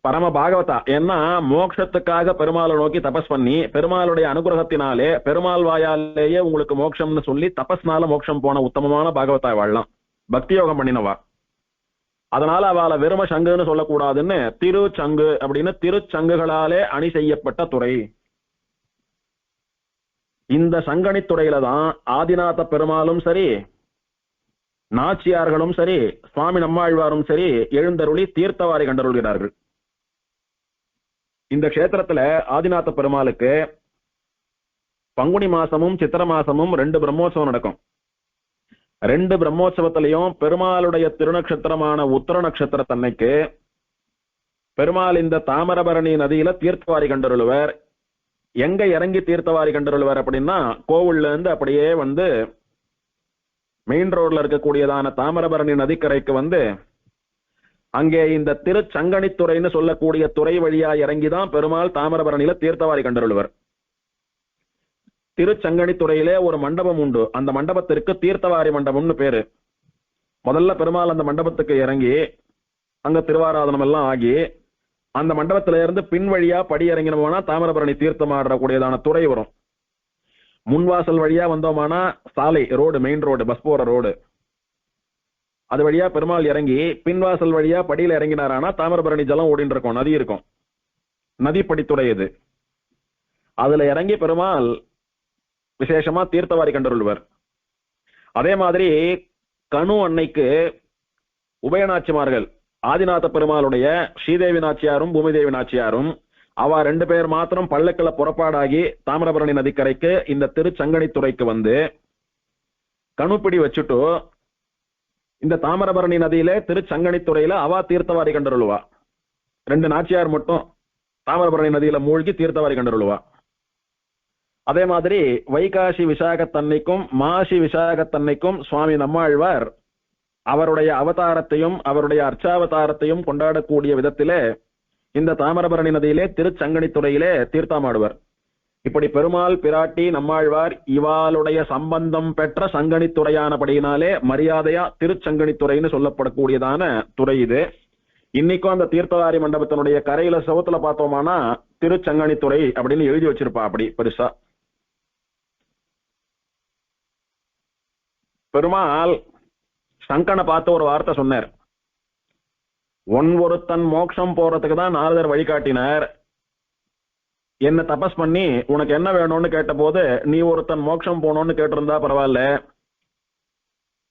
S1: பரம பாகவதா. ஏன்னா மோட்சத்துக்காக பெருமாளை நோக்கி தபஸ் பண்ணி பெருமாளுடைய அனுகிரகத்தினாலே பெருமாள் வாயாலேயே உங்களுக்கு மோட்சம்னு சொல்லி தபஸ்னால மோட்சம் போன உத்தமமான பாகவதா வாழலாம். பக்தி யோகம் பண்ணினவா. அதனால அவளை வெறும சங்குன்னு சொல்லக்கூடாதுன்னு திருச்சங்கு அப்படின்னு திருச்சங்குகளாலே அணி செய்யப்பட்ட துறை. இந்த சங்கணி துறையில தான் ஆதிநாத பெருமாளும் சரி, நாச்சியார்களும் சரி, சுவாமி நம்மாழ்வாரும் சரி எழுந்தருளி தீர்த்தவாரி கண்டருள்கிறார்கள். இந்த கஷேத்திரத்துல ஆதிநாத பெருமாளுக்கு பங்குனி மாசமும் சித்திர மாசமும் 2 பிரம்மோற்சவம் நடக்கும். 2 பிரம்மோற்சவத்திலையும் பெருமாளுடைய திருநக்ஷத்திரமான உத்தர நட்சத்திரத்தன்னைக்கு பெருமாள் இந்த தாமிரபரணி நதியில தீர்த்தவாரி கண்டருள்வர். எங்க இறங்கி தீர்த்தவாரி கண்டருள்வர் அப்படின்னா கோவில்ல இருந்து அப்படியே வந்து மெயின் ரோட்ல இருக்கக்கூடியதான தாமிரபரணி நதிக்கரைக்கு வந்து அங்கே இந்த திருச்சங்கணித்துறைன்னு சொல்லக்கூடிய துறை வழியா இறங்கிதான் பெருமாள் தாமிரபரணியில தீர்த்தவாரி கண்டருள்வர். திருச்சங்கணித்துறையிலே ஒரு மண்டபம் உண்டு. அந்த மண்டபத்திற்கு தீர்த்தவாரி மண்டபம்னு பேரு. முதல்ல பெருமாள் அந்த மண்டபத்துக்கு இறங்கி அங்க திருவாராதனம் எல்லாம் ஆகி அந்த மண்டபத்தில இருந்து பின் வழியா படி இறங்கினோம்னா தாமிரபரணி தீர்த்தம் ஆடக்கூடியதான துறை வரும். முன்வாசல் வழியா வந்தோமானா சாலை ரோடு, மெயின் ரோடு, பஸ் போற ரோடு, அது வழியா பெருமாள் இறங்கி பின்வாசல் வழியா படியில இறங்கினாரானா தாமிரபரணி ஜலம் ஓடிட்டு இருக்கும், நதி இருக்கும். நதி படித்துறை இது. அதுல இறங்கி பெருமாள் விசேஷமா தீர்த்தவாரி கண்டருள்வர். அதே மாதிரி கனு அன்னைக்கு உபயநாச்சிமார்கள் ஆதிநாத பெருமாளுடைய ஸ்ரீதேவி நாச்சியாரும் பூமிதேவி நாச்சியாரும் அவ 2 பேர் மாத்திரம் பல்லக்கில புறப்பாடாகி தாமிரபரணி நதிக்கரைக்கு இந்த திருச்சங்கணித்துறைக்கு வந்து கணுப்பிடி வச்சுட்டு இந்த தாமிரபரணி நதியில திருச்சங்கணித்துறையில அவா தீர்த்தவாரி கண்டருள்வா. 2 நாச்சியார் மட்டும் தாமிரபரணி நதியில மூழ்கி தீர்த்தவாரி கண்டருள்வா. அதே மாதிரி வைகாசி விசாகத்தன்னைக்கும் மாசி விசாகத்தன்னைக்கும் சுவாமி நம்மாழ்வார் அவருடைய அவதாரத்தையும் அவருடைய அர்ச்சாவதாரத்தையும் கொண்டாடக்கூடிய விதத்திலே இந்த தாமிரபரணி நதியிலே திருச்சங்கணித்துறையிலே தீர்த்தமாடுவர். இப்படி பெருமாள் பிராட்டி நம்மாழ்வார் இவாளுடைய சம்பந்தம் பெற்ற சங்கணித்துறையானபடியினாலே மரியாதையா திருச்சங்கணித்துறைன்னு சொல்லப்படக்கூடியதான துறை இது. இன்னைக்கும் அந்த தீர்த்தவாரி மண்டபத்தினுடைய கரையில சவுத்துல பார்த்தோமானா திருச்சங்கணித்துறை அப்படின்னு எழுதி வச்சிருப்பா அப்படி பெருசா. பெருமாள் சங்கனை பார்த்து ஒரு வார்த்தை சொன்னார். ஒருத்தன் மோட்சம் போறதுக்கு தான் நாரதர் வழிகாட்டினார். என்ன தபஸ் பண்ணி உனக்கு என்ன வேணும்னு கேட்ட போது நீ ஒருத்தன் மோட்சம் போனோம்னு கேட்டிருந்தா பரவாயில்ல,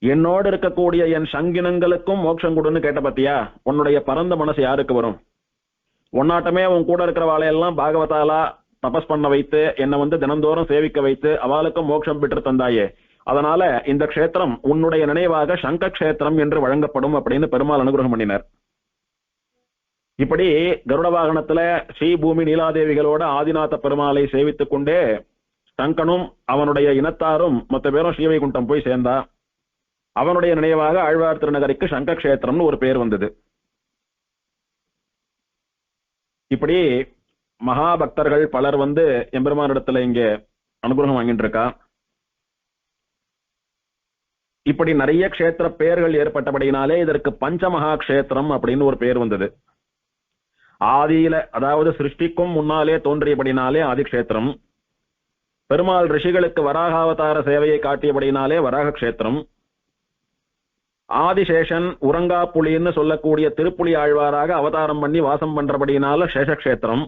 S1: என்னோடு இருக்கக்கூடிய என் சங்கினங்களுக்கும் மோட்சம் கொடுன்னு கேட்ட பத்தியா, உன்னுடைய பரந்த மனசு யாருக்கு வரும்? உன்னாட்டமே உன் கூட இருக்கிற வாழையெல்லாம் பாகவதாலா தபஸ் பண்ண வைத்து என்னை வந்து தினந்தோறும் சேவிக்க வைத்து அவளுக்கும் மோட்சம் பெற்று தந்தாயே, அதனால இந்த க்ஷேத்திரம் உன்னுடைய நினைவாக சங்க க்ஷேத்திரம் என்று வழங்கப்படும் அப்படின்னு பெருமாள் அனுகிரகம் பண்ணினார். இப்படி கருட வாகனத்துல ஸ்ரீ பூமி நீலாதேவிகளோட ஆதிநாத பெருமாளை சேவித்துக் கொண்டே சங்கனும் அவனுடைய இனத்தாரும் மொத்த பேரும் ஸ்ரீவைகுண்டம் போய் சேர்ந்தா. அவனுடைய நினைவாக ஆழ்வார் திருநகரிக்கு சங்க க்ஷேத்திரம்னு ஒரு பேர் வந்தது. இப்படி மகாபக்தர்கள் பலர் வந்து எம்பெருமானிடத்துல இங்க அனுகிரகம் வாங்கிட்டு இருக்கா. இப்படி நிறைய க்ஷேத்திர பெயர்கள் ஏற்பட்டபடியினாலே இதற்கு பஞ்சமகா க்ஷேத்திரம் அப்படின்னு ஒரு பேர் வந்தது. ஆதியில அதாவது சிருஷ்டிக்கும் முன்னாலே தோன்றியபடினாலே ஆதிக்ஷேத்திரம், பெருமாள் ரிஷிகளுக்கு வராகாவதார சேவையை காட்டியபடினாலே வராக க்ஷேத்திரம், ஆதிசேஷன் உரங்கா புலின்னு சொல்லக்கூடிய திருப்புலி ஆழ்வாராக அவதாரம் பண்ணி வாசம் பண்றபடினால சேஷக்ஷேத்திரம்,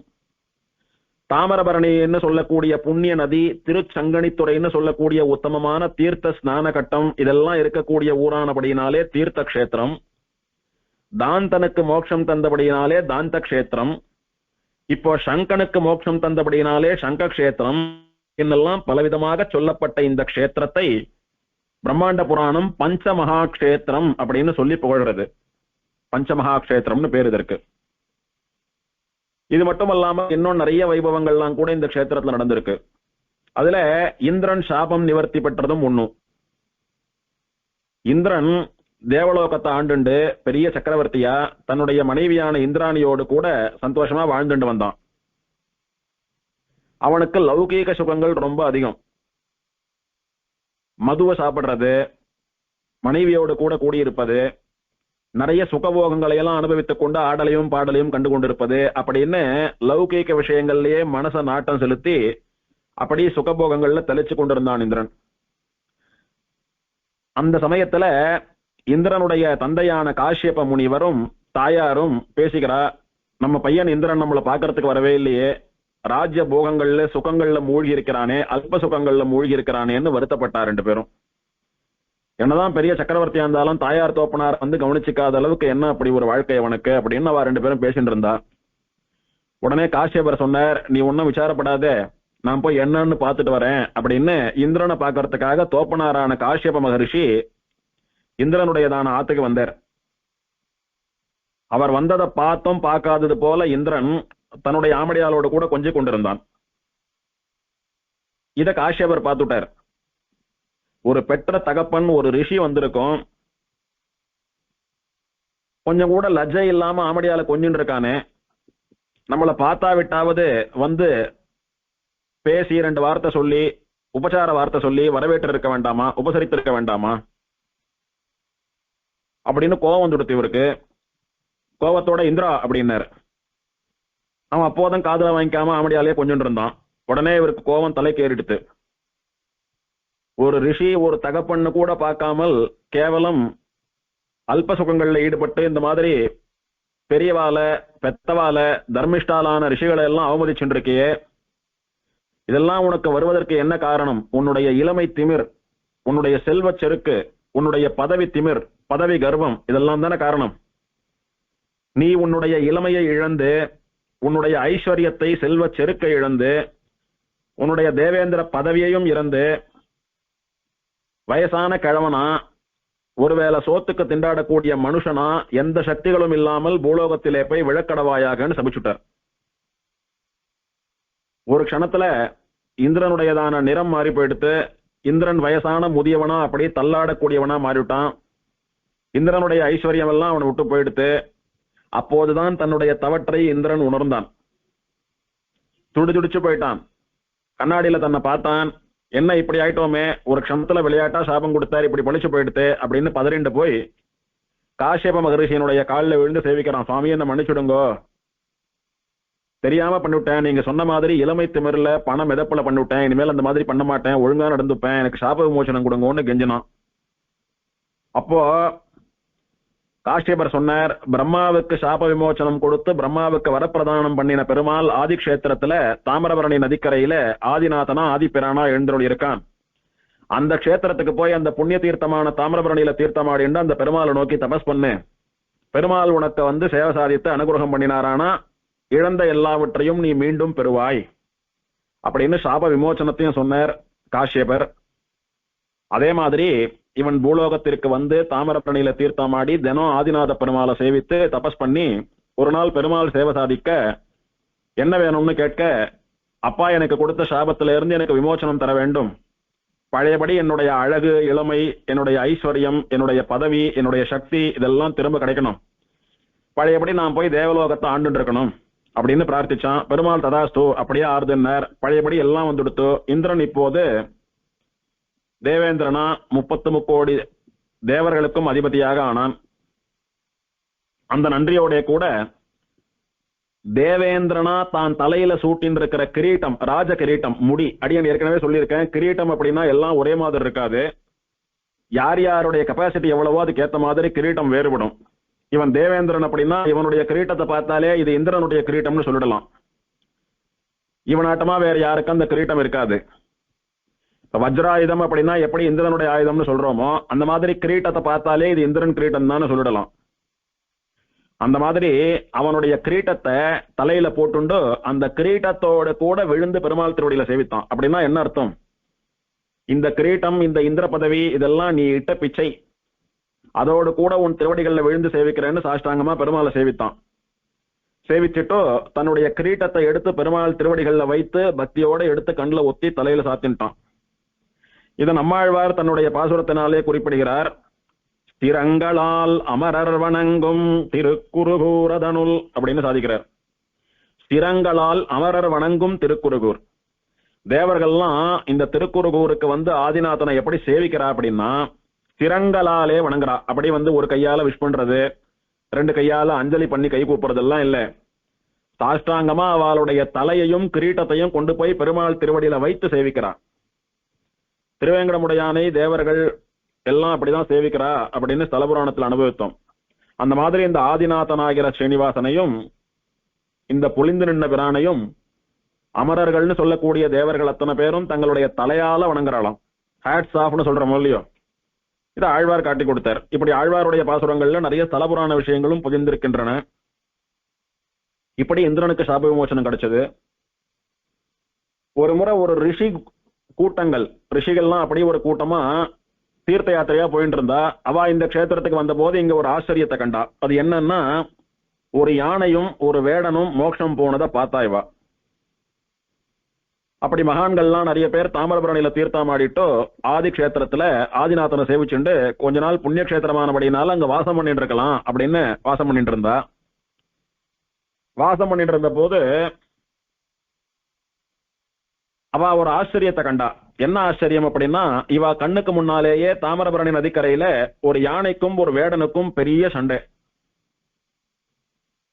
S1: தாமிரபரணின்னு சொல்லக்கூடிய புண்ணிய நதி, திருச்சங்கணித்துறைன்னு சொல்லக்கூடிய உத்தமமான தீர்த்த ஸ்நான கட்டம், இதெல்லாம் இருக்கக்கூடிய ஊரானபடியினாலே தீர்த்த கஷேத்திரம். தாந்தனுக்கு மோட்சம் தந்தபடியினாலே தாந்த கஷேத்திரம். இப்போ சங்கனுக்கு மோட்சம் தந்தபடியினாலே சங்க கஷேத்திரம். என்னெல்லாம் பலவிதமாக சொல்லப்பட்ட இந்த கஷேத்திரத்தை பிரம்மாண்ட புராணம் பஞ்சமகா கஷேத்திரம் அப்படின்னு சொல்லி புகழ்றது. பஞ்சமகா கஷேத்திரம்னு பேர் இதற்கு. இது மட்டும் இல்லாம இன்னும் நிறைய வைபவங்கள்லாம் கூட இந்த கஷேத்திரத்துல நடந்திருக்கு. அதுல இந்திரன் சாபம் நிவர்த்தி பெற்றதும் ஒண்ணு. இந்திரன் தேவலோகத்தை ஆண்டுண்டு பெரிய சக்கரவர்த்தியா தன்னுடைய மனைவியான இந்திராணியோடு கூட சந்தோஷமா வாழ்ந்துட்டு வந்தான். அவனுக்கு லௌகீக சுகங்கள் ரொம்ப அதிகம். மதுவை சாப்பிடுறது, மனைவியோடு கூட கூடியிருப்பது, நிறைய சுகபோகங்களை எல்லாம் அனுபவித்துக் கொண்டு ஆடலையும் பாடலையும் கண்டு கொண்டிருப்பது அப்படின்னு லௌகீக விஷயங்கள்லயே மனச நாட்டம் செலுத்தி அப்படி சுகபோகங்கள்ல தெளிச்சு கொண்டிருந்தான் இந்திரன். அந்த சமயத்துல இந்திரனுடைய தந்தையான காஷ்யப முனிவரும் தாயாரும் பேசிக்கிறா, நம்ம பையன் இந்திரன் நம்மளை பாக்குறதுக்கு வரவே இல்லையே, ராஜ்ய போகங்கள்ல சுகங்கள்ல மூழ்கி இருக்கிறானே, அல்ப சுகங்கள்ல மூழ்கி இருக்கிறானேன்னு வருத்தப்பட்டா ரெண்டு பேரும். என்னதான் பெரிய சக்கரவர்த்தியா இருந்தாலும் தாயார் தோப்பனார் வந்து கவனிச்சுக்காத அளவுக்கு என்ன அப்படி ஒரு வாழ்க்கை அவனுக்கு அப்படின்னு அவ ரெண்டு பேரும் பேசிட்டு இருந்தா. உடனே காஷ்யபர் சொன்னார், நீ ஒன்னும் விசாரப்படாதே, நான் போய் என்னன்னு பாத்துட்டு வரேன் அப்படின்னு இந்திரனை பாக்கிறதுக்காக தோப்பனாரான காஷ்யப மகரிஷி இந்திரனுடையதான ஆத்துக்கு வந்தார். அவர் வந்ததை பார்த்தும் பார்க்காதது போல இந்திரன் தன்னுடைய ஆமடியாளோடு கூட கொஞ்சம் கொண்டிருந்தான். இத காஷ்யபர் பார்த்துட்டார். ஒரு பெற்ற தகப்பன், ஒரு ரிஷி வந்திருக்கும், கொஞ்சம் கூட லஜ்ஜை இல்லாம ஆமடியால கொஞ்சம் இருக்கானே, நம்மளை பார்த்தா விட்டாவது வந்து பேசி 2 வார்த்தை சொல்லி உபசார வார்த்தை சொல்லி வரவேற்று இருக்க வேண்டாமா, உபசரித்து இருக்க வேண்டாமா அப்படின்னு கோபம் வந்துடுத்து இவருக்கு. கோபத்தோட இந்திரா அப்படின்னாரு. அவன் அப்போதான் காதுல வாங்கிக்காம ஆமடியாலே கொஞ்சம் இருந்தான். உடனே இவருக்கு கோபம் தலைக்கு ஏறிடுத்து. ஒரு ரிஷி ஒரு தகப்பன்னு கூட பார்க்காமல் கேவலம் அல்ப சுகங்கள்ல ஈடுபட்டு இந்த மாதிரி பெரியவால பெத்தவால தர்மிஷ்டாலான ரிஷிகளை எல்லாம் அவமதிச்சுட்டு இருக்கியே, இதெல்லாம் உனக்கு வருவதற்கு என்ன காரணம்? உன்னுடைய இளமை திமிர், உன்னுடைய செல்வ செருக்கு, உன்னுடைய பதவி திமிர், பதவி கர்வம், இதெல்லாம் தானே காரணம். நீ உன்னுடைய இளமையை இழந்து, உன்னுடைய ஐஸ்வர்யத்தை செல்வ செருக்கை இழந்து, உன்னுடைய தேவேந்திர பதவியையும் இழந்து வயசான கிழவனா, ஒருவேளை சோத்துக்கு திண்டாடக்கூடிய மனுஷனா, எந்த சக்திகளும் இல்லாமல் பூலோகத்திலே போய் விழக்கடவாயாகன்னு சபிச்சுட்டார். ஒரு க்ஷணத்துல இந்திரனுடையதான நிறம் மாறி போயிடுத்து. இந்திரன் வயசான முதியவனா அப்படி தள்ளாடக்கூடியவனா மாறிவிட்டான். இந்திரனுடைய ஐஸ்வர்யம் எல்லாம் அவனை விட்டு போயிடுத்து. அப்போதுதான் தன்னுடைய தவற்றை இந்திரன் உணர்ந்தான். துடிதுடிச்சு போயிட்டான். கண்ணாடியில தன்னை பார்த்தான். என்ன இப்படி ஆயிட்டோமே, ஒரு க்ஷணத்துல விளையாட்டா சாபம் கொடுத்தார், இப்படி பழிச்சு போயிடுத்து அப்படின்னு பதறிண்டு போய் காஷ்யப மகரிஷியனுடைய காலில் விழுந்து சேவிக்கிறான். சுவாமி, என்ன மன்னிச்சுடுங்கோ, தெரியாம பண்ணிவிட்டேன், நீங்க சொன்ன மாதிரி இளமை திமிரில பணம் மிதப்புல பண்ணிவிட்டேன், இனிமேல் அந்த மாதிரி பண்ண மாட்டேன், ஒழுங்கா நடந்துப்பேன், எனக்கு சாப விமோசனம் கொடுங்கன்னு கெஞ்சினான். அப்போ காஷ்யபர் சொன்னார், பிரம்மாவுக்கு சாப விமோசனம் கொடுத்து பிரம்மாவுக்கு வரப்பிரதானம் பண்ணின பெருமாள் ஆதிக்ஷேத்திரத்துல தாமிரபரணி நதிக்கரையில ஆதிநாதனா ஆதிப்பிரானா எழுந்தருள் இருக்கான். அந்த க்ஷேத்திரத்துக்கு போய் அந்த புண்ணிய தீர்த்தமான தாமிரபரணியில தீர்த்தமாடிண்டு அந்த பெருமாளை நோக்கி தபஸ் பண்ணு. பெருமாள் உனக்கு வந்து சேவை சாதித்து அனுகிரகம் பண்ணினாரானா இழந்த எல்லாவற்றையும் நீ மீண்டும் பெறுவாய் அப்படின்னு சாப விமோசனத்தையும் சொன்னார் காஷ்யபர். அதே மாதிரி இவன் பூலோகத்திற்கு வந்து தாமிரபரணியில தீர்த்தமாடி தினம் ஆதிநாத பெருமாளை சேவித்து தபஸ் பண்ணி ஒரு நாள் பெருமாள் சேவை சாதிக்க என்ன வேணும்னு கேட்க, அப்பா எனக்கு கொடுத்த சாபத்தில இருந்து எனக்கு விமோசனம் தர வேண்டும், பழையபடி என்னுடைய அழகு, இளமை, என்னுடைய ஐஸ்வர்யம், என்னுடைய பதவி, என்னுடைய சக்தி இதெல்லாம் திரும்ப கிடைக்கணும், பழையபடி நான் போய் தேவலோகத்தை ஆண்டு இருக்கணும் அப்படின்னு பிரார்த்திச்சான். பெருமாள் ததாஸ்து அப்படியே ஆறுதுன்னார். பழையபடி எல்லாம் வந்துடுத்து. இந்திரன் இப்போது தேவேந்திரனா 33 கோடி தேவர்களுக்கும் அதிபதியாக ஆனான். அந்த நன்றியோட கூட தேவேந்திரனா தான் தலையில சூட்டின் இருக்கிற கிரீட்டம், ராஜ கிரீட்டம், முடி, அடியன் ஏற்கனவே சொல்லியிருக்கேன், கிரீட்டம் அப்படின்னா எல்லாம் ஒரே மாதிரி இருக்காது. யார் யாருடைய கெப்பாசிட்டி எவ்வளவோ அதுக்கு ஏத்த மாதிரி கிரீட்டம் வேறுபடும். இவன் தேவேந்திரன் அப்படின்னா இவனுடைய கிரீட்டத்தை பார்த்தாலே இது இந்திரனுடைய கிரீட்டம்னு சொல்லிடலாம். இவனாட்டமா வேற யாருக்கும் அந்த கிரீட்டம் இருக்காது. இப்ப வஜ்ராயுதம் அப்படின்னா எப்படி இந்திரனுடைய ஆயுதம்னு சொல்றோமோ அந்த மாதிரி கிரீட்டத்தை பார்த்தாலே இது இந்திரன் கிரீட்டம் தான் சொல்லிடலாம். அந்த மாதிரி அவனுடைய கிரீட்டத்தை தலையில போட்டுண்டு அந்த கிரீட்டத்தோட கூட விழுந்து பெருமாள் திருவடியில சேவித்தான். அப்படின்னா என்ன அர்த்தம்? இந்த கிரீட்டம், இந்த இந்திர பதவி, இதெல்லாம் நீ இட்ட பிச்சை, அதோடு கூட உன் திருவடிகளில் விழுந்து சேவிக்கிறேன்னு சாஷ்டாங்கமா பெருமாளை சேவித்தான். சேவிச்சுட்டு தன்னுடைய கிரீட்டத்தை எடுத்து பெருமாள் திருவடிகளில் வைத்து பக்தியோட எடுத்து கண்ணில் ஒத்தி தலையில சாத்தின்ட்டான். இதை நம்மாழ்வார் தன்னுடைய பாசுரத்தினாலே குறிப்பிடுகிறார். ஸ்திரங்களால் அமரர் வணங்கும் திருக்குறுகூரதனுள் அப்படின்னு சாதிக்கிறார். ஸ்திரங்களால் அமரர் வணங்கும் திருக்குறுகூர். தேவர்கள்லாம் இந்த திருக்குறுகூருக்கு வந்து ஆதிநாதனை எப்படி சேவிக்கிறா அப்படின்னா ஸ்திரங்களாலே வணங்குறா. அப்படி வந்து ஒரு கையால விஷ் பண்றது, ரெண்டு கையால அஞ்சலி பண்ணி கை கூப்புறதெல்லாம் இல்ல. சாஷ்டாங்கமா அவளுடைய தலையையும் கிரீட்டத்தையும் கொண்டு போய் பெருமாள் திருவடியில வைத்து சேவிக்கிறா. திருவேங்கடமுடையானை தேவர்கள் எல்லாம் அப்படிதான் சேவிக்கிறா அப்படின்னு ஸ்தலபுராணத்தில் அனுபவித்தோம். அந்த மாதிரி இந்த ஆதிநாதனாகிற ஸ்ரீனிவாசனையும் இந்த புலிந்து நின்ன பிரானையும் அமரர்கள்னு சொல்லக்கூடிய தேவர்கள் அத்தனை பேரும் தங்களுடைய தலையால வணங்குறாளாம். ஹேட்ஸ் ஆஃப்னு சொல்றோம் இல்லையோ, இதை ஆழ்வார் காட்டி கொடுத்தார். இப்படி ஆழ்வாருடைய பாசுரங்கள்ல நிறைய ஸ்தலபுராண விஷயங்களும் புதிந்திருக்கின்றன. இப்படி இந்திரனுக்கு சாப விமோசனம் கிடைச்சது. ஒரு முறை ஒரு ரிஷி கூட்டங்கள், ரிஷிகள்லாம் அப்படியே ஒரு கூட்டமா தீர்த்த யாத்திரையா போயிட்டு இருந்தா, அவ இந்த கஷேத்திரத்துக்கு வந்த போது இங்க ஒரு ஆச்சரியத்தை கண்டா. அது என்னன்னா, ஒரு யானையும் ஒரு வேடனும் மோட்சம் போனதை பார்த்தா இவா. அப்படி மகான்கள்லாம் நிறைய பேர் தாமிரபரணியில தீர்த்தம் ஆடிட்டோ ஆதி கஷேத்திரத்துல ஆதிநாதனை சேவிச்சுண்டு கொஞ்ச நாள் புண்ணிய கஷேத்திரமானபடினால அங்க வாசம் பண்ணிட்டு இருக்கலாம் அப்படின்னு வாசம் பண்ணிட்டு இருந்தா. வாசம் பண்ணிட்டு இருந்த போது அவ ஒரு ஆச்சரியத்தை கண்டா. என்ன ஆச்சரியம் அப்படின்னா, இவ கண்ணுக்கு முன்னாலேயே தாமிரபரணி நதிக்கரையில ஒரு யானைக்கும் ஒரு வேடனுக்கும் பெரிய சண்டை.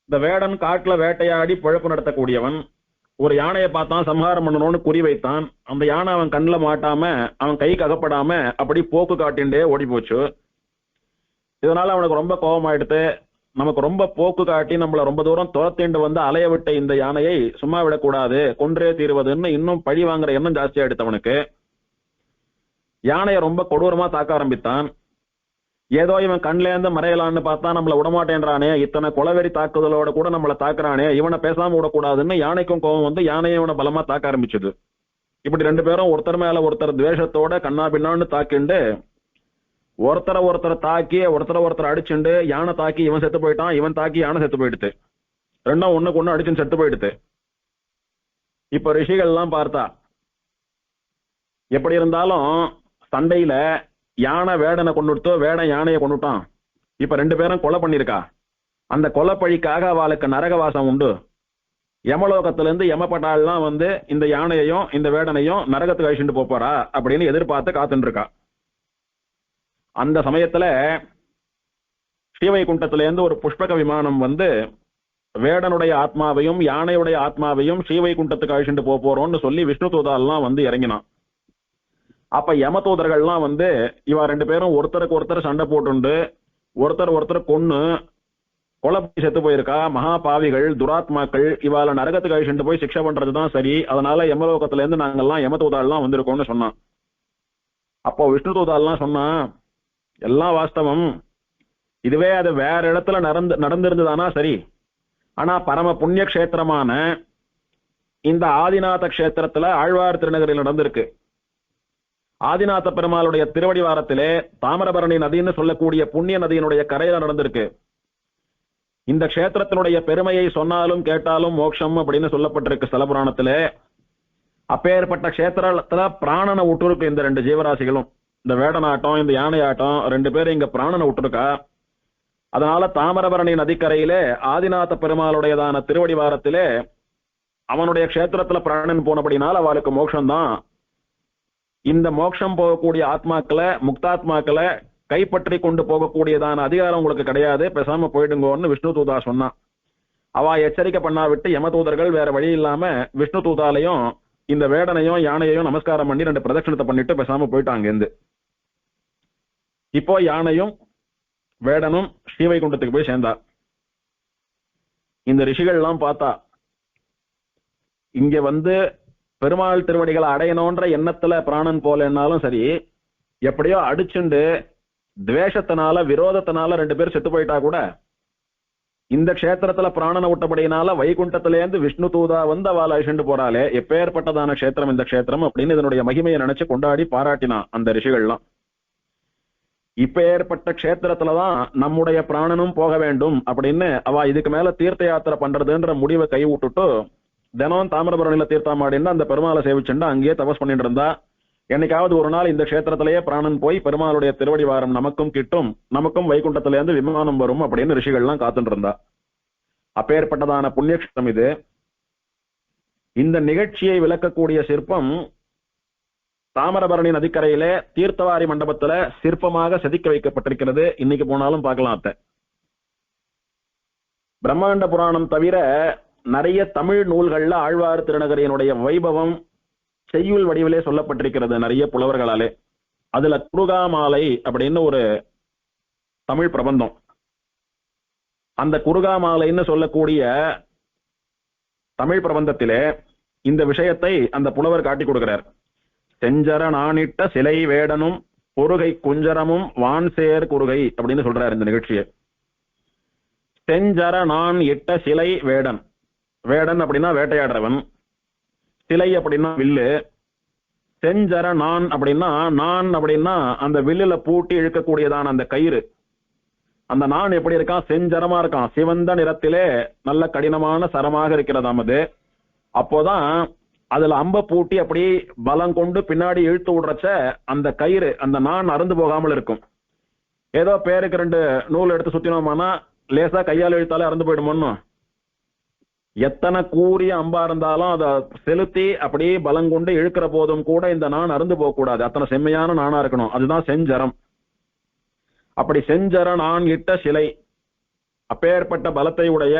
S1: இந்த வேடன் காட்டுல வேட்டையாடி பிழப்பு நடத்தக்கூடியவன். ஒரு யானையை பார்த்தான், சம்ஹாரம் பண்ணணும்னு குறி வைத்தான். அந்த யானை அவன் கண்ணில் மாட்டாம, அவன் கைக்கு அகப்படாம அப்படி போக்கு காட்டிண்டே ஓடி போச்சு. இதனால அவனுக்கு ரொம்ப கோபமாயிடுத்து. நமக்கு ரொம்ப போக்கு காட்டி நம்மள ரொம்ப தூரம் துரத்திண்டு வந்து அலைய விட்ட இந்த யானையை சும்மா விடக்கூடாது, கொன்றே தீர்வதுன்னு இன்னும் பழி வாங்குற எண்ணம் ஜாஸ்தியா எடுத்தவனுக்கு யானையை ரொம்ப கொடூரமா தாக்க ஆரம்பித்தான். ஏதோ இவன் கண்ல இருந்து மறையலான்னு பார்த்தா நம்மள விடமாட்டேன்றானே, இத்தனை கொலவெறி தாக்குதலோட கூட நம்மள தாக்குறானே, இவனை பேசாம விடக்கூடாதுன்னு யானைக்கும் கோபம் வந்து யானையை இவனை பலமா தாக்க ஆரம்பிச்சது. இப்படி ரெண்டு பேரும் ஒருத்தர் மேல ஒருத்தர் துவேஷத்தோட கண்ணா பின்னான்னு தாக்கிண்டு ஒருத்தரை தாக்கி ஒருத்தர் அடிச்சுண்டு, யானை தாக்கி இவன் செத்து போயிட்டான், இவன் தாக்கி யானை செத்து போயிடுது. ரெண்டும் ஒண்ணுக்கு ஒண்ணு அடிச்சுன்னு செத்து போயிடுது. இப்ப ரிஷிகள் எல்லாம் பார்த்தா, எப்படி இருந்தாலும் சண்டையில யானை வேடனை கொண்டுட்டோ, வேடன் யானையை கொண்டுட்டான். இப்ப ரெண்டு பேரும் கொலை பண்ணிருக்கா. அந்த கொலை பழிக்காக அவளுக்கு நரகவாசம் உண்டு. யமலோகத்திலிருந்து யமபட்டாள்லாம் வந்து இந்த யானையையும் இந்த வேடனையும் நரகத்துக்கு அழிச்சுட்டு போறா அப்படின்னு எதிர்பார்த்து காத்துட்டு இருக்கா. அந்த சமயத்துல ஸ்ரீவைகுண்டத்துல இருந்து ஒரு புஷ்பக விமானம் வந்து வேடனுடைய ஆத்மாவையும் யானையுடைய ஆத்மாவையும் ஸ்ரீவைகுண்டத்துக்கு அழிச்சுட்டு போறோம்னு சொல்லி விஷ்ணு தூதாலாம் வந்து இறங்கினான். அப்ப யம தூதர்கள்லாம் வந்து இவ ரெண்டு பேரும் ஒருத்தருக்கு ஒருத்தர் சண்டை போட்டுண்டு ஒருத்தர் கொன்னு கொலை செத்து போயிருக்கா. மகா பாவிகள், துராத்மாக்கள், இவாள நரகத்துக்கு அழிச்சுட்டு போய் சிக்ஷை பண்றதுதான் சரி. அதனால யமலோகத்துல இருந்து நாங்கெல்லாம் யம தூதாலாம் வந்திருக்கோம்னு சொன்னான். அப்போ விஷ்ணு தூதாலாம் சொன்னா, எல்லாம் வாஸ்தவம், இதுவே அது வேற இடத்துல நடந்திருந்ததானா சரி. ஆனா பரம புண்ணிய கஷேத்திரமான இந்த ஆதிநாத கஷேத்திரத்துல ஆழ்வார் திருநகரில் நடந்திருக்கு. ஆதிநாத பெருமாளுடைய திருவடிவாரத்திலே தாமிரபரணி நதின்னு சொல்லக்கூடிய புண்ணிய நதியினுடைய கரையில நடந்திருக்கு. இந்த கஷேத்திரத்தினுடைய பெருமையை சொன்னாலும் கேட்டாலும் மோட்சம் அப்படின்னு சொல்லப்பட்டிருக்கு ஸ்தலபுராணத்திலே. அப்பேற்பட்ட கஷேத்திரத்துல பிராணனை விட்டுருக்கு இந்த ரெண்டு ஜீவராசிகளும். இந்த வேடனாட்டம் இந்த யானை ஆட்டம் ரெண்டு பேரும் இங்க பிராணனை விட்டுருக்கா. அதனால தாமிரபரணி நதிக்கரையிலே ஆதிநாத பெருமாளுடையதான திருவடிவாரத்திலே அவனுடைய கஷேத்திரத்துல பிராணன் போனபடினால அவளுக்கு மோட்சம் தான். இந்த மோட்சம் போகக்கூடிய ஆத்மாக்களை, முக்தாத்மாக்களை கைப்பற்றி கொண்டு போகக்கூடியதான அதிகாரம் உங்களுக்கு கிடையாது, பேசாம போயிடுங்கன்னு விஷ்ணு தூதா சொன்னான். அவ எச்சரிக்கை பண்ணா விட்டு யம தூதர்கள் வேற வழி இல்லாம விஷ்ணு தூதாலையும் இந்த வேடனையும் யானையையும் நமஸ்காரம் பண்ணி ரெண்டு பிரதட்சணத்தை பண்ணிட்டு பேசாம போயிட்டாங்க இருந்து. இப்போ யானையும் வேடனும் ஸ்ரீவைகுண்டத்துக்கு போய் சேர்ந்தா. இந்த ரிஷிகள் எல்லாம் பார்த்தா, இங்க வந்து பெருமாள் திருவடிகளை அடையணும்ன்ற எண்ணத்துல பிராணன் போலன்னாலும் சரி, எப்படியோ அடிச்சுண்டு துவேஷத்தினால விரோதத்தினால 2 பேர் செத்து போயிட்டா கூட இந்த க்ஷேத்திரத்துல பிராணனை விட்டபடியினால வைகுண்டத்திலேருந்து விஷ்ணு தூதா வந்து அவளை அழிச்சுண்டு போறாளே, எப்பேற்பட்டதான க்ஷேத்திரம் இந்த க்ஷேத்திரம் அப்படின்னு இதனுடைய மகிமையை நினைச்சு கொண்டாடி பாராட்டினான் அந்த ரிஷிகள்லாம். இப்ப ஏற்பட்ட க்ஷேத்திரத்துலதான் நம்முடைய பிராணனும் போக வேண்டும் அப்படின்னு அவ இதுக்கு மேல தீர்த்த யாத்திரை பண்றதுன்ற முடிவை கை விட்டுட்டு தினம் தாமிரபரணியில தீர்த்தாமாடின்னு அந்த பெருமாளை சேவிச்சுண்டு அங்கேயே தபஸ் பண்ணிட்டு இருந்தா. என்னைக்காவது ஒரு நாள் இந்த க்ஷேத்திரத்திலேயே பிராணன் போய் பெருமாளுடைய திருவடி வாரம் நமக்கும் கிட்டும், நமக்கும் வைகுண்டத்திலேருந்து விமானம் வரும் அப்படின்னு ரிஷிகள்லாம் காத்துட்டு இருந்தா. அப்பேற்பட்டதான புண்ணியக்ஷேத்திரம் இது. இந்த நிகழ்ச்சியை விளக்கக்கூடிய சிற்பம் தாமிரபரணி நதிக்கரையிலே தீர்த்தவாரி மண்டபத்துல சிற்பமாக செதுக்க வைக்கப்பட்டிருக்கிறது. இன்னைக்கு போனாலும் பார்க்கலாம். அத்த பிரம்மாண்ட புராணம் தவிர நிறைய தமிழ் நூல்கள்ல ஆழ்வார் திருநகரியினுடைய வைபவம் செய்யுள் வடிவிலே சொல்லப்பட்டிருக்கிறது நிறைய புலவர்களாலே. அதுல குருகாமாலை அப்படின்னு ஒரு தமிழ் பிரபந்தம். அந்த குருகாமாலைன்னு சொல்லக்கூடிய தமிழ் பிரபந்தத்திலே இந்த விஷயத்தை அந்த புலவர் காட்டி கொடுக்கிறார். செஞ்சர நானிட்ட சிலை வேடனும் பொருகை குஞ்சரமும் வான்சேர் குருகை அப்படின்னு சொல்றாரு இந்த நிகழ்ச்சியை. செஞ்சர நான் இட்ட சிலை வேடன், வேடன் அப்படின்னா வேட்டையாடுறவன், சிலை அப்படின்னா வில்லு, செஞ்சர நான் அப்படின்னா நான் அப்படின்னா அந்த வில்லுல பூட்டி இழுக்கக்கூடியதான அந்த கயிறு. அந்த நான் எப்படி இருக்கான்? செஞ்சரமா இருக்கான், சிவந்த நிறத்திலே நல்ல கடினமான சரமாக இருக்கிறதாம் அது. அப்போதான் அதுல அம்ப பூட்டி அப்படி பலம் கொண்டு பின்னாடி இழுத்து விடுறச்ச அந்த கயிறு அந்த நான் அருந்து போகாமல் இருக்கும். ஏதோ பேருக்கு 2 நூல் எடுத்து சுத்தினோமானா லேசா கையால் இழுத்தாலே அருந்து போயிடுமோன்னு. எத்தனை கூறிய அம்பா இருந்தாலும் அதை செலுத்தி அப்படியே பலம் கொண்டு இழுக்கிற போதும் கூட இந்த நான் அருந்து போக கூடாது. அத்தனை செம்மையான நானா இருக்கணும். அதுதான் செஞ்சரம். அப்படி செஞ்சர நான் இட்ட சிலை, அப்பேற்பட்ட பலத்தை உடைய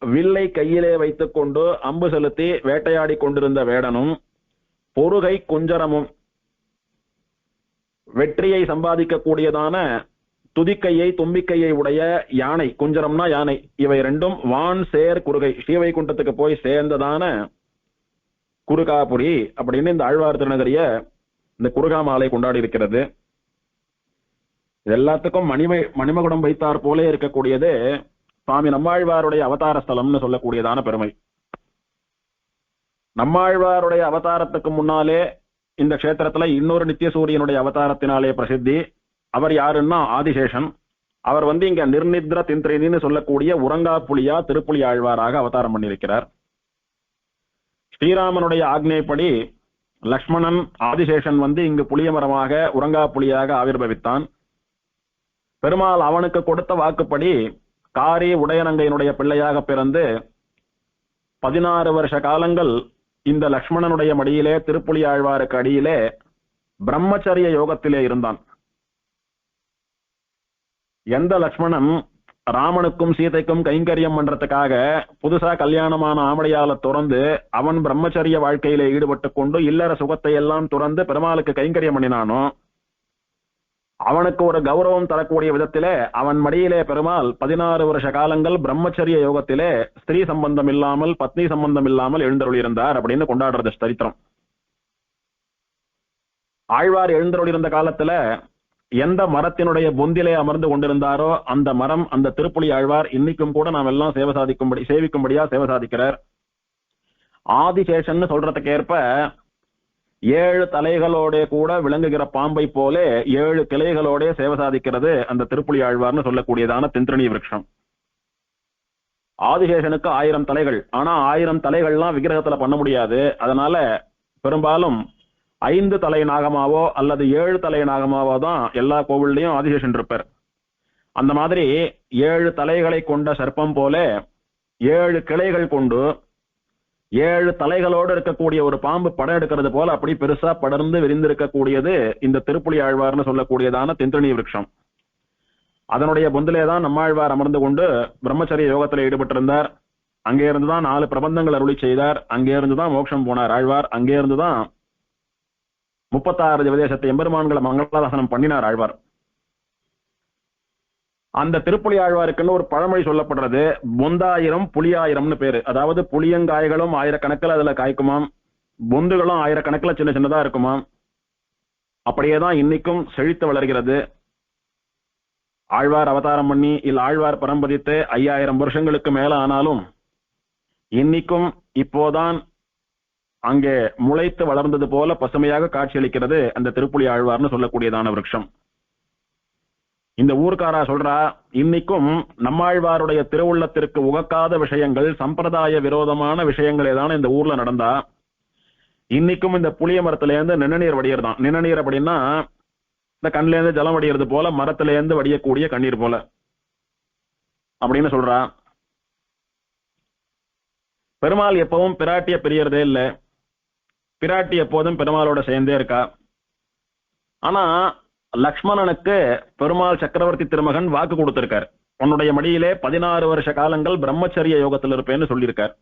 S1: வில்லை கையிலே வைத்துக் கொண்டு அம்பு செலுத்தி வேட்டையாடி கொண்டிருந்த வேடனும் பொருகை குஞ்சரமும் வெற்றியை சம்பாதிக்க கூடியதான துதிக்கையை தும்பிக்கையை உடைய யானை, குஞ்சரம்னா யானை, இவை 2ம் வான் சேர் குருகை, ஸ்ரீவைகுண்டத்துக்கு போய் சேர்ந்ததான குருகாபுரி அப்படின்னு இந்த ஆழ்வார் திருநகரிய இந்த குருகாமாலை கொண்டாடி இருக்கிறது. இது எல்லாத்துக்கும் மணிமகுடம் வைத்தார் போலே இருக்கக்கூடியது சுவாமி நம்மாழ்வாருடைய அவதார ஸ்தலம்னு சொல்லக்கூடியதான பெருமை. நம்மாழ்வாருடைய அவதாரத்துக்கு முன்னாலே இந்த க்ஷேத்திரத்துல இன்னொரு நித்தியசூரியனுடைய அவதாரத்தினாலே பிரசித்தி. அவர் யாருன்னா ஆதிசேஷன். அவர் இங்க நிர்நித்ர திந்திரின்னு சொல்லக்கூடிய உறங்கா புலியா திருப்புலி ஆழ்வாராக அவதாரம் பண்ணியிருக்கிறார். ஸ்ரீராமனுடைய ஆக்ஞைப்படி லக்ஷ்மணன் ஆதிசேஷன் இங்கு புளிய மரமாக உறங்கா புலியாக ஆவிர்பவித்தான். பெருமாள் அவனுக்கு கொடுத்த வாக்குப்படி காரி உடையனங்கையினுடைய பிள்ளையாக பிறந்து 16 வருஷ காலங்கள் இந்த லக்ஷ்மணனுடைய மடியிலே திருப்புலி ஆழ்வாருக்கு அடியிலே பிரம்மச்சரிய யோகத்திலே இருந்தான். எந்த லக்ஷ்மணன் ராமனுக்கும் சீதைக்கும் கைங்கரியம் பண்றதுக்காக புதுசா கல்யாணமான ஆமடையால துறந்து அவன் பிரம்மச்சரிய வாழ்க்கையிலே ஈடுபட்டு கொண்டு இல்லற சுகத்தை எல்லாம் துறந்து பெருமாளுக்கு கைங்கரியம் பண்ணினானோ அவனுக்கு ஒரு கௌரவம் தரக்கூடிய விதத்திலே அவன் மடியிலே பெருமாள் 16 வருஷ காலங்கள் பிரம்மச்சரிய யோகத்திலே ஸ்திரீ சம்பந்தம் இல்லாமல் பத்னி சம்பந்தம் இல்லாமல் எழுந்தருளியிருந்தார் அப்படின்னு கொண்டாடுறது சரித்திரம். ஆழ்வார் எழுந்தருளியிருந்த காலத்துல எந்த மரத்தினுடைய பொந்திலே அமர்ந்து கொண்டிருந்தாரோ அந்த மரம் அந்த திருப்புலி ஆழ்வார் இன்னைக்கும் கூட நாம் எல்லாம் சேவிக்கும்படியா சேவை சாதிக்கிறார். ஆதிசேஷன் சொல்றதுக்கு ஏற்ப 7 தலைகளோட கூட விளங்குகிற பாம்பை போலே 7 கிளைகளோட சேவை சாதிக்கிறது அந்த திருப்புலி ஆழ்வார்னு சொல்லக்கூடியதான திந்திரணி விருட்சம். ஆதிசேஷனுக்கு 1000 தலைகள். ஆனா 1000 தலைகள்லாம் விக்கிரகத்துல பண்ண முடியாது. அதனால பெரும்பாலும் 5 தலை நாகமாவோ அல்லது 7 தலை நாகமாவோ தான் எல்லா கோவில்லையும் ஆதிசேஷன் இருப்பார். அந்த மாதிரி 7 தலைகளை கொண்ட சர்ப்பம் போல 7 கிளைகள் கொண்டு 7 தலைகளோடு இருக்கக்கூடிய ஒரு பாம்பு படம் எடுக்கிறது போல அப்படி பெருசா படர்ந்து விரிந்திருக்கக்கூடியது இந்த திருப்புலி ஆழ்வார்னு சொல்லக்கூடியதான திந்திரணி விருட்சம். அதனுடைய பொந்திலேதான் நம்மாழ்வார் அமர்ந்து கொண்டு பிரம்மச்சரிய யோகத்தில் ஈடுபட்டிருந்தார். அங்கே இருந்துதான் 4 பிரபந்தங்கள் அருளி செய்தார். அங்கே இருந்துதான் மோட்சம் போனார் ஆழ்வார். அங்கே இருந்துதான் 36 திவதேசத்தை எம்பெருமான்களை மங்களாதாசனம் பண்ணினார் ஆழ்வார். அந்த திருப்புலி ஆழ்வாருக்குன்னு ஒரு பழமொழி சொல்லப்படுறது, பொந்தாயிரம் புலியாயிரம்னு பேரு. அதாவது புளியங்காய்களும் ஆயிரக்கணக்கில் அதுல காய்க்குமாம், பொந்துகளும் ஆயிரக்கணக்கில் சின்ன சின்னதா இருக்குமாம். அப்படியேதான் இன்னைக்கும் செழித்து வளர்கிறது. ஆழ்வார் அவதாரம் பண்ணி இல்ல ஆழ்வார் பரம்பதித்து 5000 வருஷங்களுக்கு மேல ஆனாலும் இன்னைக்கும் இப்போதான் அங்கே முளைத்து வளர்ந்தது போல பசுமையாக காட்சியளிக்கிறது அந்த திருப்புலி ஆழ்வார்னு சொல்லக்கூடியதான விருட்சம். இந்த ஊர்க்காரா சொல்றா, இன்னைக்கும் நம்மாழ்வாருடைய திருவுள்ளத்திற்கு உகக்காத விஷயங்கள், சம்பிரதாய விரோதமான விஷயங்களே தானே இந்த ஊர்ல நடந்தா இன்னைக்கும் இந்த புளிய மரத்துல இருந்து நிணநீர் வடியறதான். நிணநீர் அப்படின்னா இந்த கண்ல இருந்து ஜலம் வடிகிறது போல, மரத்துல இருந்து வடியக்கூடிய கண்ணீர் போல அப்படின்னு சொல்றா. பெருமாள் எப்பவும் பிராட்டிய பிரியறதே இல்லை, பிராட்டி எப்போதும் பெருமாளோட சேர்ந்தே இருக்கா. ஆனா லக்ஷ்மணனுக்கு பெருமாள் சக்கரவர்த்தி திருமகன் வாக்கு கொடுத்திருக்கார், உன்னுடைய மடியிலே 16 வருஷ காலங்கள் பிரம்மச்சரிய யோகத்தில் இருப்பேன்னு சொல்லியிருக்கார்.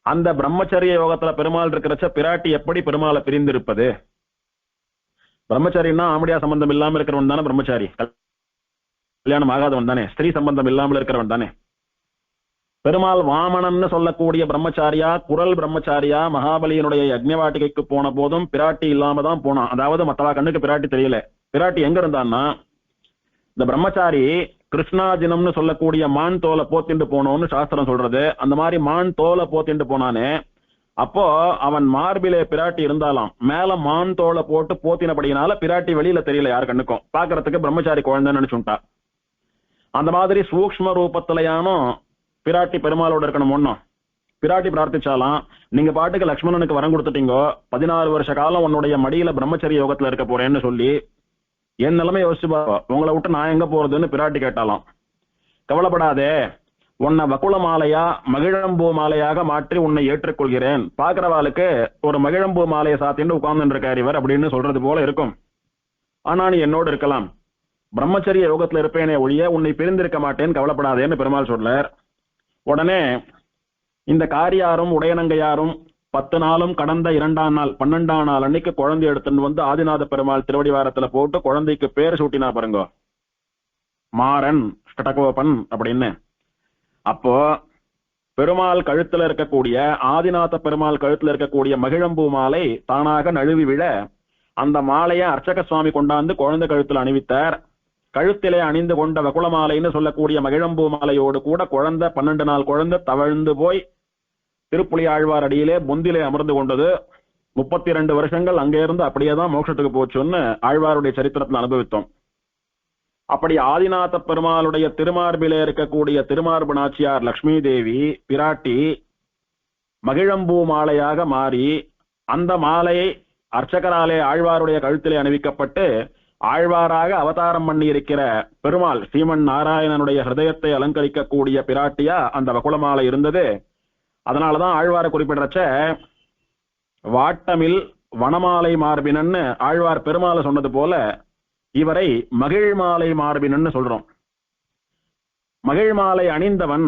S1: அந்த பிரம்மச்சரிய யோகத்துல பெருமாள் இருக்கிறச்ச பிராட்டி எப்படி பெருமாளை பிரிந்திருப்பது? பிரம்மச்சாரின்னா ஆமடியா சம்பந்தம் இல்லாமல் இருக்கிறவன் தானே பிரம்மச்சாரி, கல்யாணம் ஆகாதவன் தானே, ஸ்திரீ சம்பந்தம் இல்லாமல் இருக்கிறவன் தானே. பெருமாள் வாமனன்னு சொல்லக்கூடிய பிரம்மச்சாரியா, குரல் பிரம்மச்சாரியா, மகாபலியினுடைய யஜ்ஞவாட்டிகைக்கு போன போதும் பிராட்டி இல்லாம தான் போனான். அதாவது மத்தவா கண்ணுக்கு பிராட்டி தெரியல. பிராட்டி எங்க இருந்தான்னா, இந்த பிரம்மச்சாரி கிருஷ்ணாஜினம்னு சொல்லக்கூடிய மான் தோலை போத்திண்டு போனோம்னு சாஸ்திரம் சொல்றது. அந்த மாதிரி மான் தோலை போத்திண்டு போனானே, அப்போ அவன் மார்பிலே பிராட்டி இருந்தாலாம், மேல மான் தோலை போட்டு போத்தினபடினால பிராட்டி வெளியில தெரியல யார் கண்ணுக்கும், பாக்குறதுக்கு பிரம்மச்சாரி குழந்தைன்னு நினைச்சுட்டா. அந்த மாதிரி சூக்ஷ்ம ரூபத்திலையானும் பிராட்டி பெருமாளோட இருக்கணும். ஒன்னும் பிராட்டி பிரார்த்திச்சாலாம், நீங்க பாட்டுக்கு லக்ஷ்மணனுக்கு வரம் கொடுத்துட்டீங்கோ, 16 வருஷ காலம் உன்னுடைய மடியில பிரம்மச்சரிய யோகத்துல இருக்க போறேன்னு சொல்லி, என் நிலைமை யோசிச்சு பாப்பா, உங்களை விட்டு நான் எங்க போறதுன்னு பிராட்டி கேட்டாலாம். கவலைப்படாதே, உன்னை வக்குள மாலையா மகிழம்பூ மாலையாக மாற்றி உன்னை ஏற்றுக்கொள்கிறேன், பாக்குறவாளுக்கு ஒரு மகிழம்பூ மாலையை சாத்தின்னு உட்கார்ந்து இருக்கார் இவர் அப்படின்னு சொல்றது போல இருக்கும். ஆனா நீ என்னோடு இருக்கலாம், பிரம்மச்சரிய யோகத்துல இருப்பேனே ஒழிய உன்னை பிரிந்திருக்க மாட்டேன், கவலைப்படாதேன்னு பெருமாள் சொல்றார். உடனே இந்த காரியாரும் உடையனங்கையாரும் 10 நாளும் கடந்த 2ஆம் நாள் 12ஆம் நாள் அன்னைக்கு குழந்தை எடுத்துன்னு வந்து ஆதிநாத பெருமாள் திருவடிவாரத்துல போட்டு குழந்தைக்கு பேர் சூட்டினா பாருங்க, மாறன் ஸ்டடகோபன் அப்படின்னு. அப்போ பெருமாள் கழுத்துல இருக்கக்கூடிய, ஆதிநாத பெருமாள் கழுத்துல இருக்கக்கூடிய மகிழம்பூ மாலை தானாக நழுவி விழ அந்த மாலையை அர்ச்சக சுவாமி கொண்டாந்து குழந்தை கழுத்துல அணிவித்தார். கழுத்திலே அணிந்து கொண்ட வகுள மாலைன்னு சொல்லக்கூடிய மகிழம்பூ மாலையோடு கூட குழந்தை 12 நாள் குழந்தை தவழ்ந்து போய் திருப்புலி ஆழ்வார் அடியிலே பொந்திலே அமர்ந்து கொண்டது. 32 வருஷங்கள் அங்கே இருந்து அப்படியேதான் மோட்சத்துக்கு போச்சுன்னு ஆழ்வாருடைய சரித்திரத்தில் அனுபவித்தோம். அப்படி ஆதிநாத பெருமாளுடைய திருமார்பிலே இருக்கக்கூடிய திருமார்பு நாச்சியார் லக்ஷ்மி தேவி பிராட்டி மகிழம்பூ மாலையாக மாறி, அந்த மாலையை அர்ச்சகராலே ஆழ்வாருடைய கழுத்திலே அணிவிக்கப்பட்டு ஆழ்வாராக அவதாரம் பண்ணி இருக்கிற பெருமாள் ஸ்ரீமன் நாராயணனுடைய ஹிருதயத்தை அலங்கரிக்கக்கூடிய பிராட்டியா அந்த வகுளமாலை இருந்தது. அதனாலதான் ஆழ்வாரை குறிப்பிடுறச்ச வாட்டமில் வனமாலை மார்பினன்னு ஆழ்வார் பெருமாளை சொன்னது போல இவரை மகிழ் மாலை மார்பினன்னு சொல்றோம். மகிழ் மாலை அணிந்தவன்,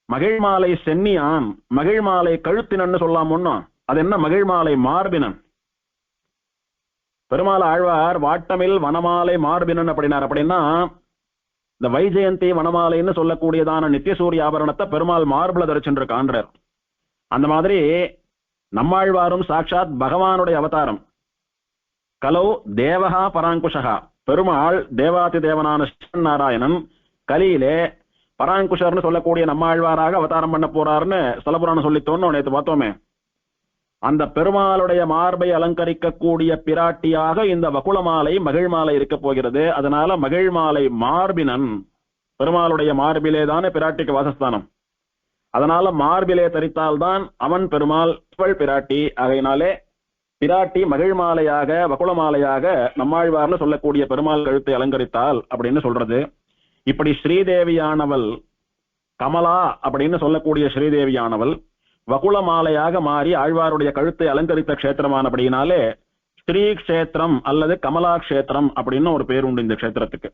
S1: மகிழ் மாலை சென்னியான், மகிழ் மாலை கழுத்தினன்னு சொல்லாம் ஒன்னும், அது என்ன மகிழ் மாலை மார்பினன். பெருமாள் ஆழ்வார் வாட்டமில் வனமாலை மார்பினன் அப்படின்னார். அப்படின்னா இந்த வைஜெயந்தி வனமாலைன்னு சொல்லக்கூடியதான நித்தியசூரிய ஆபரணத்தை பெருமாள் மார்பிள தரிச்சுருக்கான்றார். அந்த மாதிரி நம்மாழ்வாரும் சாட்சாத் பகவானுடைய அவதாரம். கலோ தேவகா பராங்குஷகா, பெருமாள் தேவாதி தேவனான நாராயணன் கலியிலே பராங்குஷர்னு சொல்லக்கூடிய நம்மாழ்வாராக அவதாரம் பண்ண போறாருன்னு ஸ்தலபுராணம் சொல்லித்தோன்னு நேற்று பார்த்தோமே. அந்த பெருமாளுடைய மார்பை அலங்கரிக்கக்கூடிய பிராட்டியாக இந்த வகுள மாலை மகிழ் மாலை இருக்க போகிறது. அதனால மகிழ் மாலை மார்பினன், பெருமாளுடைய மார்பிலே தானே பிராட்டிக்கு வாசஸ்தானம். அதனால மார்பிலே தரித்தால்தான் அவன் பெருமாள், இவள் பிராட்டி. ஆகையினாலே பிராட்டி மகிழ் மாலையாக வகுள மாலையாக நம்மாழ்வார்னு சொல்லக்கூடிய பெருமாள் கழுத்தை அலங்கரித்தாள் அப்படின்னு சொல்றது. இப்படி ஸ்ரீதேவியானவள், கமலா அப்படின்னு சொல்லக்கூடிய ஸ்ரீதேவியானவள் வகுள மாலையாக மாறி ஆழ்வாருடைய கழுத்தை அலங்கரித்த கஷேத்திரமானபடியினாலே ஸ்ரீ கஷேத்திரம் அல்லது கமலா கஷேத்திரம் அப்படின்னு ஒரு பேர் உண்டு இந்த கஷேத்திரத்துக்கு.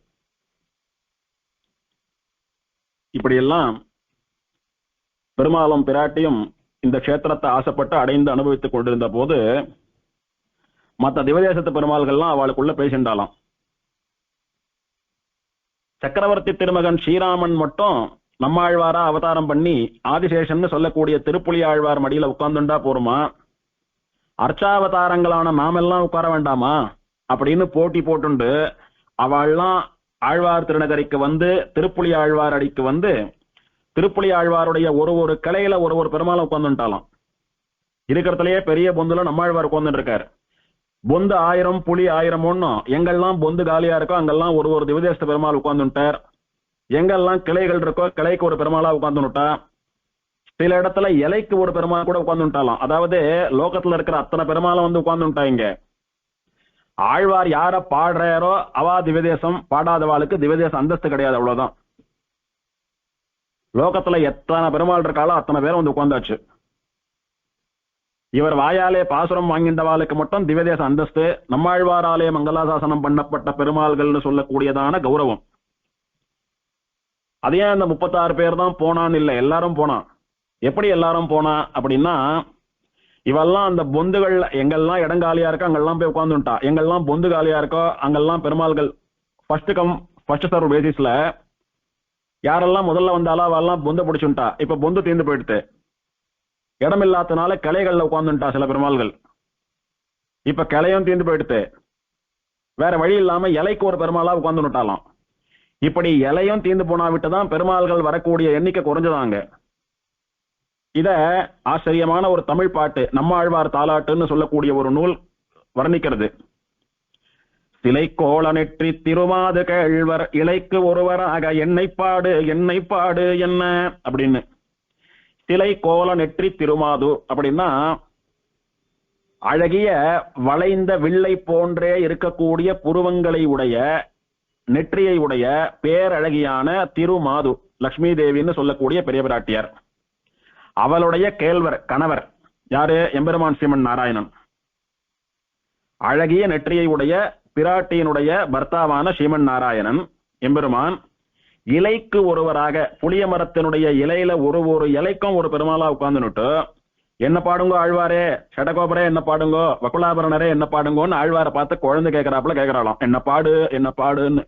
S1: இப்படியெல்லாம் பெருமாளும் பிராட்டியும் இந்த கஷேத்திரத்தை ஆசைப்பட்டு அடைந்து அனுபவித்துக் கொண்டிருந்த போது மற்ற திவதேசத்து பெருமாள்கள்லாம் அவளுக்குள்ள பேசிண்டாலாம். சக்கரவர்த்தி திருமகன் ஸ்ரீராமன் மட்டும் நம்மாழ்வாரா அவதாரம் பண்ணி ஆதிசேஷன் சொல்லக்கூடிய திருப்புலி ஆழ்வார் மடியில உட்கார்ந்துண்டா போருமா, அர்ச்சாவதாரங்களான நாமெல்லாம் உட்கார வேண்டாமா அப்படின்னு போட்டி போட்டுண்டு அவள்லாம் ஆழ்வார் திருநகரிக்கு வந்து திருப்புலி ஆழ்வார் அடிக்கு வந்து திருப்புலி ஆழ்வாருடைய ஒரு ஒரு கிளையில ஒரு ஒரு பெருமாளை உட்கார்ந்துட்டாலாம். இருக்கிறதுலயே பெரிய பொந்துல நம்மாழ்வார் உட்கார்ந்துட்டு இருக்காரு. பொந்து 1000 புலி 1000 ஒன்னும் எங்கெல்லாம் பொந்து காலியா இருக்கோ அங்கெல்லாம் ஒரு ஒரு திவதேச பெருமாள் உட்கார்ந்துட்டார். எங்கெல்லாம் கிளைகள் இருக்கோ கிளைக்கு ஒரு பெருமாளா உட்கார்ந்துட்டா. சில இடத்துல இலைக்கு ஒரு பெருமாள் கூட உட்கார்ந்துட்டாலாம். அதாவது லோகத்துல இருக்கிற அத்தனை பெருமாளை வந்து உட்கார்ந்துட்டாங்க. ஆழ்வார் யார பாடுறாரோ அவா திவதேசம், பாடாதவாளுக்கு திவதேச அந்தஸ்து கிடையாது, அவ்வளவுதான். லோகத்துல எத்தனை பெருமாள் இருக்காளோ அத்தனை பேரும் வந்து உட்கார்ந்தாச்சு. இவர் வாயாலே பாசுரம் வாங்கின்றவாளுக்கு மட்டும் திவதேச அந்தஸ்து, நம்மாழ்வாராலே மங்களாசாசனம் பண்ணப்பட்ட பெருமாள்கள்னு சொல்லக்கூடியதான கௌரவம். அதையே அந்த 36 பேர் தான் போனான்னு இல்லை, எல்லாரும் போனான். எப்படி எல்லாரும் போனா அப்படின்னா, இவெல்லாம் அந்த பொந்துகள் எங்கெல்லாம் இடங்காலியா இருக்கோ அங்கெல்லாம் போய் உட்கார்ந்துட்டா. எங்கெல்லாம் பொந்து காலியா இருக்கோ அங்கெல்லாம் பெருமாள்கள் ஃபர்ஸ்ட் கம் ஃபர்ஸ்ட் சர்வ் பேசிஸ்ல யாரெல்லாம் முதல்ல வந்தாலும் அவெல்லாம் பொந்து பிடிச்சுட்டா. இப்ப பொந்து தீர்ந்து போயிடுத்து. இடமில்லாதனால கிளைகள்ல உட்கார்ந்துட்டா சில பெருமாள்கள். இப்ப கிளையும் தீர்ந்து போயிடுத்து. வேற வழி இல்லாம இலைக்கு ஒரு பெருமாளா உட்கார்ந்துட்டாலாம். இப்படி இலையும் தீர்ந்து போனா விட்டுதான் பெருமாள்கள் வரக்கூடிய எண்ணிக்கை குறைஞ்சதாங்க. இத ஆச்சரியமான ஒரு தமிழ் பாட்டு நம்மாழ்வார் தாலாட்டுன்னு சொல்லக்கூடிய ஒரு நூல் வர்ணிக்கிறது. சிலை கோல நெற்றி திருமாது கேழ்வர் இலைக்கு ஒருவராக என்னை பாடு என்ன அப்படின்னு. சிலை கோல நெற்றி திருமாது அப்படின்னா அழகிய வளைந்த வில்லை போன்றே இருக்கக்கூடிய புருவங்களை உடைய நெற்றியை உடைய பேரழகியான திருமாது லட்சுமி தேவின்னு சொல்லக்கூடிய பெரிய பிராட்டியார். அவளுடைய கேழ்வர் கணவர் யாரு? எம்பெருமான் ஸ்ரீமன் நாராயணன். அழகிய நெற்றியை உடைய பிராட்டியினுடைய பர்த்தாவான ஸ்ரீமன் நாராயணன் எம்பெருமான் இலைக்கு ஒருவராக புளிய மரத்தினுடைய இலையில ஒரு இலைக்கும் ஒரு பெருமாளா உட்கார்ந்துட்டு என்ன பாடுங்கோ ஆழ்வாரே, ஷடகோபரே என்ன பாடுங்கோ, வகுலாபரணரே என்ன பாடுங்கோன்னு ஆழ்வாரை பார்த்து குழந்தை கேட்கிறாப்புல கேட்கிறாளாம், என்ன பாடுன்னு.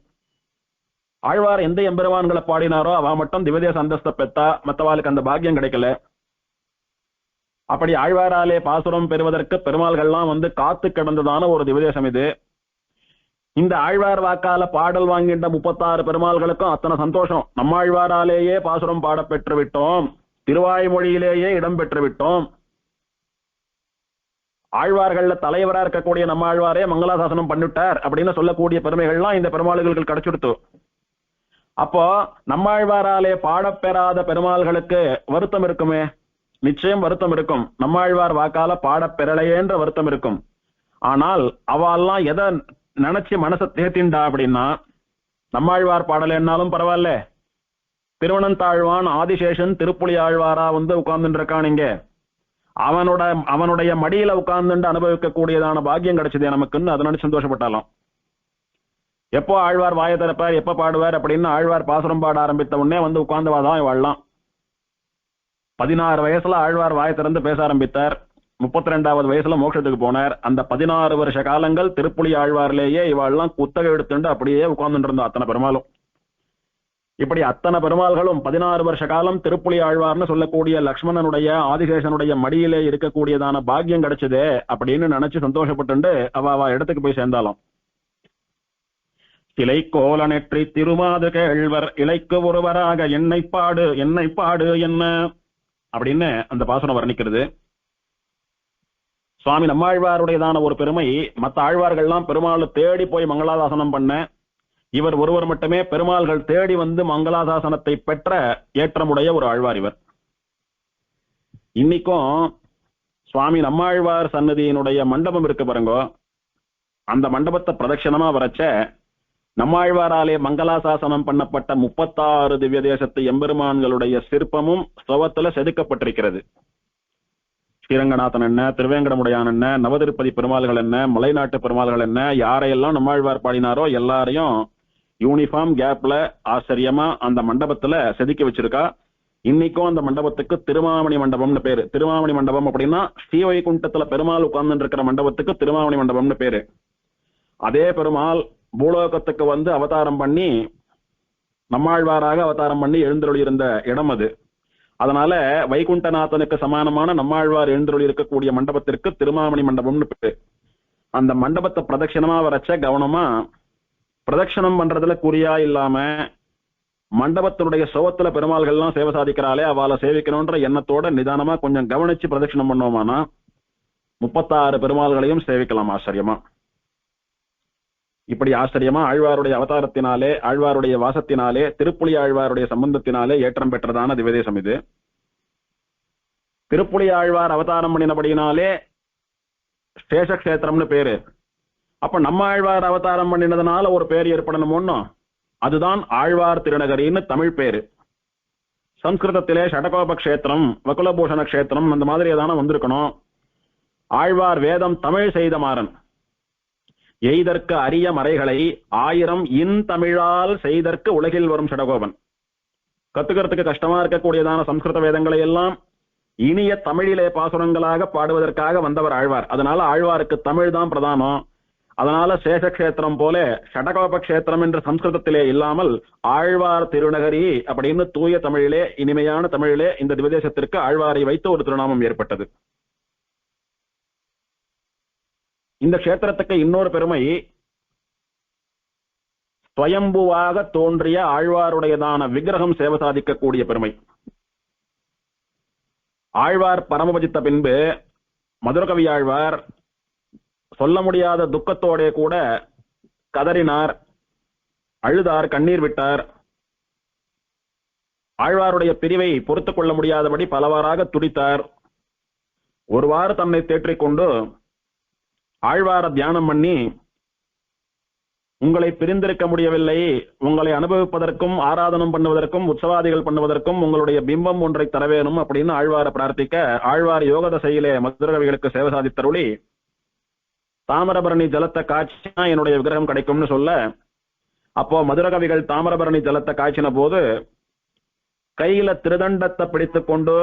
S1: ஆழ்வார் எந்த எம்பெருமான்களை பாடினாரோ அவ மட்டும் திவதேச அந்தஸ்த பெத்தா, மற்றவாளுக்கு அந்த பாக்கியம் கிடைக்கல. அப்படி ஆழ்வாராலே பாசுரம் பெறுவதற்கு பெருமாள்கள்லாம் வந்து காத்து கிடந்ததான ஒரு திவதேசம் இது. இந்த ஆழ்வார் வாக்கால பாடல் வாங்கின்ற 36 பெருமாள்களுக்கும் அத்தனை சந்தோஷம். நம்மாழ்வாராலேயே பாசுரம் பாட பெற்று விட்டோம், திருவாய்மொழியிலேயே இடம் பெற்று விட்டோம். ஆழ்வார்கள்ல தலைவரா இருக்கக்கூடிய நம்மாழ்வாரே மங்களாசாசனம் பண்ணிட்டார் அப்படின்னு சொல்லக்கூடிய பெருமைகள்லாம் இந்த பெருமாள்களுக்கு கிடைச்சுடுத்து. அப்போ நம்மாழ்வாராலே பாடப்பெறாத பெருமாள்களுக்கு வருத்தம் இருக்குமே, நிச்சயம் வருத்தம் இருக்கும். நம்மாழ்வார் வாக்கால பாடப்பெறலையேன்ற வருத்தம் இருக்கும். ஆனால் அவெல்லாம் எதை நினைச்சு மனசை தேத்திண்டா அப்படின்னா, நம்மாழ்வார் பாடலைன்னாலும் பரவாயில்ல, திருவனந்தாழ்வான் ஆதிசேஷன் திருப்புலி ஆழ்வாரா வந்து உட்கார்ந்துட்டு இருக்கான் இங்க, அவனுடைய மடியில உட்கார்ந்துட்டு அனுபவிக்க கூடியதான பாக்கியம் கிடைச்சது நமக்குன்னு அதை நினைச்சு சந்தோஷப்பட்டாலும். எப்போ ஆழ்வார் வாயை திறப்பார், எப்ப பாடுவார் அப்படின்னு ஆழ்வார் பாசுரம் பாட ஆரம்பித்த உடனே வந்து உட்கார்ந்துவாதான் இவாள்லாம். 16 வயசுல ஆழ்வார் வாயை திறந்து பேச ஆரம்பித்தார். 32வது வயசுல மோட்சத்துக்கு போனார். அந்த 16 வருஷ காலங்கள் திருப்புலி ஆழ்வார்லேயே இவாள்லாம் குத்தகை எடுத்துட்டு அப்படியே உட்கார்ந்துட்டு இருந்தா அத்தனை பெருமாளும். இப்படி அத்தனை பெருமாள்களும் 16 வருஷ காலம் திருப்புலி ஆழ்வார்னு சொல்லக்கூடிய லக்ஷ்மணனுடைய ஆதிசேஷனுடைய மடியிலே இருக்கக்கூடியதான பாக்கியம் கிடைச்சதே அப்படின்னு நினைச்சு சந்தோஷப்பட்டு அவ இடத்துக்கு போய் சேர்ந்தாலும். சிலை கோல நெற்றி திருமாது கேழ்வர் இலைக்கு ஒருவராக என்னை பாடு என்ன அப்படின்னு அந்த பாசுரம் வர்ணிக்கிறது. சுவாமி நம்மாழ்வாருடையதான ஒரு பெருமை, மற்ற ஆழ்வார்கள்லாம் பெருமாள் தேடி போய் மங்களாசாசனம் பண்ண, இவர் ஒருவர் மட்டுமே பெருமாள்கள் தேடி வந்து மங்களாசாசனத்தை பெற்ற ஏற்றமுடைய ஒரு ஆழ்வார் இவர். இன்னைக்கும் சுவாமி நம்மாழ்வார் சன்னதியினுடைய மண்டபம் இருக்கு பாருங்கோ, அந்த மண்டபத்தை பிரதட்சணமா வரைச்ச நம்மாழ்வாராலே மங்களாசாசனம் பண்ணப்பட்ட 36 திவ்ய தேசத்து எம்பெருமான்களுடைய சிற்பமும் ஸ்தவத்துல செதுக்கப்பட்டிருக்கிறது. ஸ்ரீரங்கநாதன் என்ன, திருவேங்கடமுடையான் என்ன, நவதிருப்பதி பெருமாள்கள் என்ன, மலைநாட்டு பெருமாள்கள் என்ன, யாரையெல்லாம் நம்மாழ்வார் பாடினாரோ எல்லாரையும் யூனிஃபார்ம் கேப்ல ஆச்சரியமா அந்த மண்டபத்துல செதுக்கி வச்சிருக்கா. இன்னைக்கும் அந்த மண்டபத்துக்கு திருமாமணி மண்டபம்னு பேரு. திருமாமணி மண்டபம் அப்படின்னா ஸ்ரீவைகுண்டத்துல பெருமாள் உட்கார்ந்து இருக்கிற மண்டபத்துக்கு திருமாமணி மண்டபம்னு பேரு. அதே பெருமாள் பூலோகத்துக்கு வந்து அவதாரம் பண்ணி நம்மாழ்வாராக அவதாரம் பண்ணி எழுந்தருளி இருந்த இடம் அது. அதனால வைகுண்டநாதனுக்கு சமானமான நம்மாழ்வார் எழுந்தருளி இருக்கக்கூடிய மண்டபத்திற்கு திருமாமணி மண்டபம்னு பேரு. அந்த மண்டபத்தை பிரதட்சணமா வரைச்ச கவனமா பிரதட்சணம் பண்றதுல குறியா இல்லாம மண்டபத்தினுடைய சோவத்துல பெருமாள்கள்லாம் சேவை சாதிக்கிறாளே அவளை சேவிக்கணும்ன்ற எண்ணத்தோட நிதானமா கொஞ்சம் கவனிச்சு பிரதட்சணம் பண்ணோமானா 36 பெருமாள்களையும் சேவிக்கலாம் ஆச்சரியமா. இப்படி ஆச்சரியமா ஆழ்வாருடைய அவதாரத்தினாலே, ஆழ்வாருடைய வாசத்தினாலே, திருப்புலி ஆழ்வாருடைய சம்பந்தத்தினாலே ஏற்றம் பெற்றதான திவ்யதேசம் இது. திருப்புலி ஆழ்வார் அவதாரம் பண்ணினபடினாலே சேஷக்ஷேத்திரம்னு பேரு. அப்ப நம்ம ஆழ்வார் அவதாரம் பண்ணினதுனால ஒரு பேர் ஏற்படணும். அதுதான் ஆழ்வார் திருநகரின்னு தமிழ் பேரு. சம்ஸ்கிருதத்திலே ஷடகோப கஷேத்திரம், வகுலபூஷண கஷேத்திரம் அந்த மாதிரி ஏதான வந்திருக்கணும். ஆழ்வார் வேதம் தமிழ் செய்த மாறன், எய்தற்கு அரிய மறைகளை 1000 இன் தமிழால் செய்தற்கு உலகில் வரும் ஷடகோபன். கத்துக்கிறதுக்கு கஷ்டமா இருக்கக்கூடியதான சம்ஸ்கிருத வேதங்களை எல்லாம் இனிய தமிழிலே பாசுரங்களாக பாடுவதற்காக வந்தவர் ஆழ்வார். அதனால ஆழ்வாருக்கு தமிழ் தான் பிரதானம். அதனால சேஷக்ஷேத்திரம் போல ஷடகோப கஷேத்திரம் என்ற சம்ஸ்கிருதத்திலே இல்லாமல் ஆழ்வார் திருநகரி அப்படின்னு தூய தமிழிலே, இனிமையான தமிழிலே இந்த திவதேசத்திற்கு ஆழ்வாரை வைத்து ஒரு திருநாமம் ஏற்பட்டது. இந்த கஷேத்திரத்துக்கு இன்னொரு பெருமை, ஸ்வயம்புவாக தோன்றிய ஆழ்வாருடையதான விக்கிரகம் சேவை சாதிக்கக்கூடிய பெருமை. ஆழ்வார் பரமபஜித்த பின்பு மதுரகவி ஆழ்வார் சொல்ல முடியாத துக்கத்தோட கூட கதறினார், அழுதார், கண்ணீர் விட்டார். ஆழ்வாருடைய பிரிவை பொறுத்துக் கொள்ள முடியாதபடி பலவாறாக துடித்தார். ஒருவாறு தன்னை தேற்றிக்கொண்டு ஆழ்வார தியானம் பண்ணி, உங்களை பிரிந்திருக்க முடியவில்லை, உங்களை அனுபவிப்பதற்கும் ஆராதனம் பண்ணுவதற்கும் உற்சவாதிகள் பண்ணுவதற்கும் உங்களுடைய பிம்பம் ஒன்றை தர வேணும் அப்படின்னு ஆழ்வார பிரார்த்திக்க, ஆழ்வார் யோக தசையிலே மதுரகவிகளுக்கு சேவை சாதித்தருளி தாமிரபரணி ஜலத்தை காய்ச்சினா என்னுடைய விக்கிரகம் கிடைக்கும்னு சொல்ல, அப்போ மதுரகவிகள் தாமிரபரணி ஜலத்தை காய்ச்சின போது கையில திருதண்டத்தை பிடித்துக் கொண்டு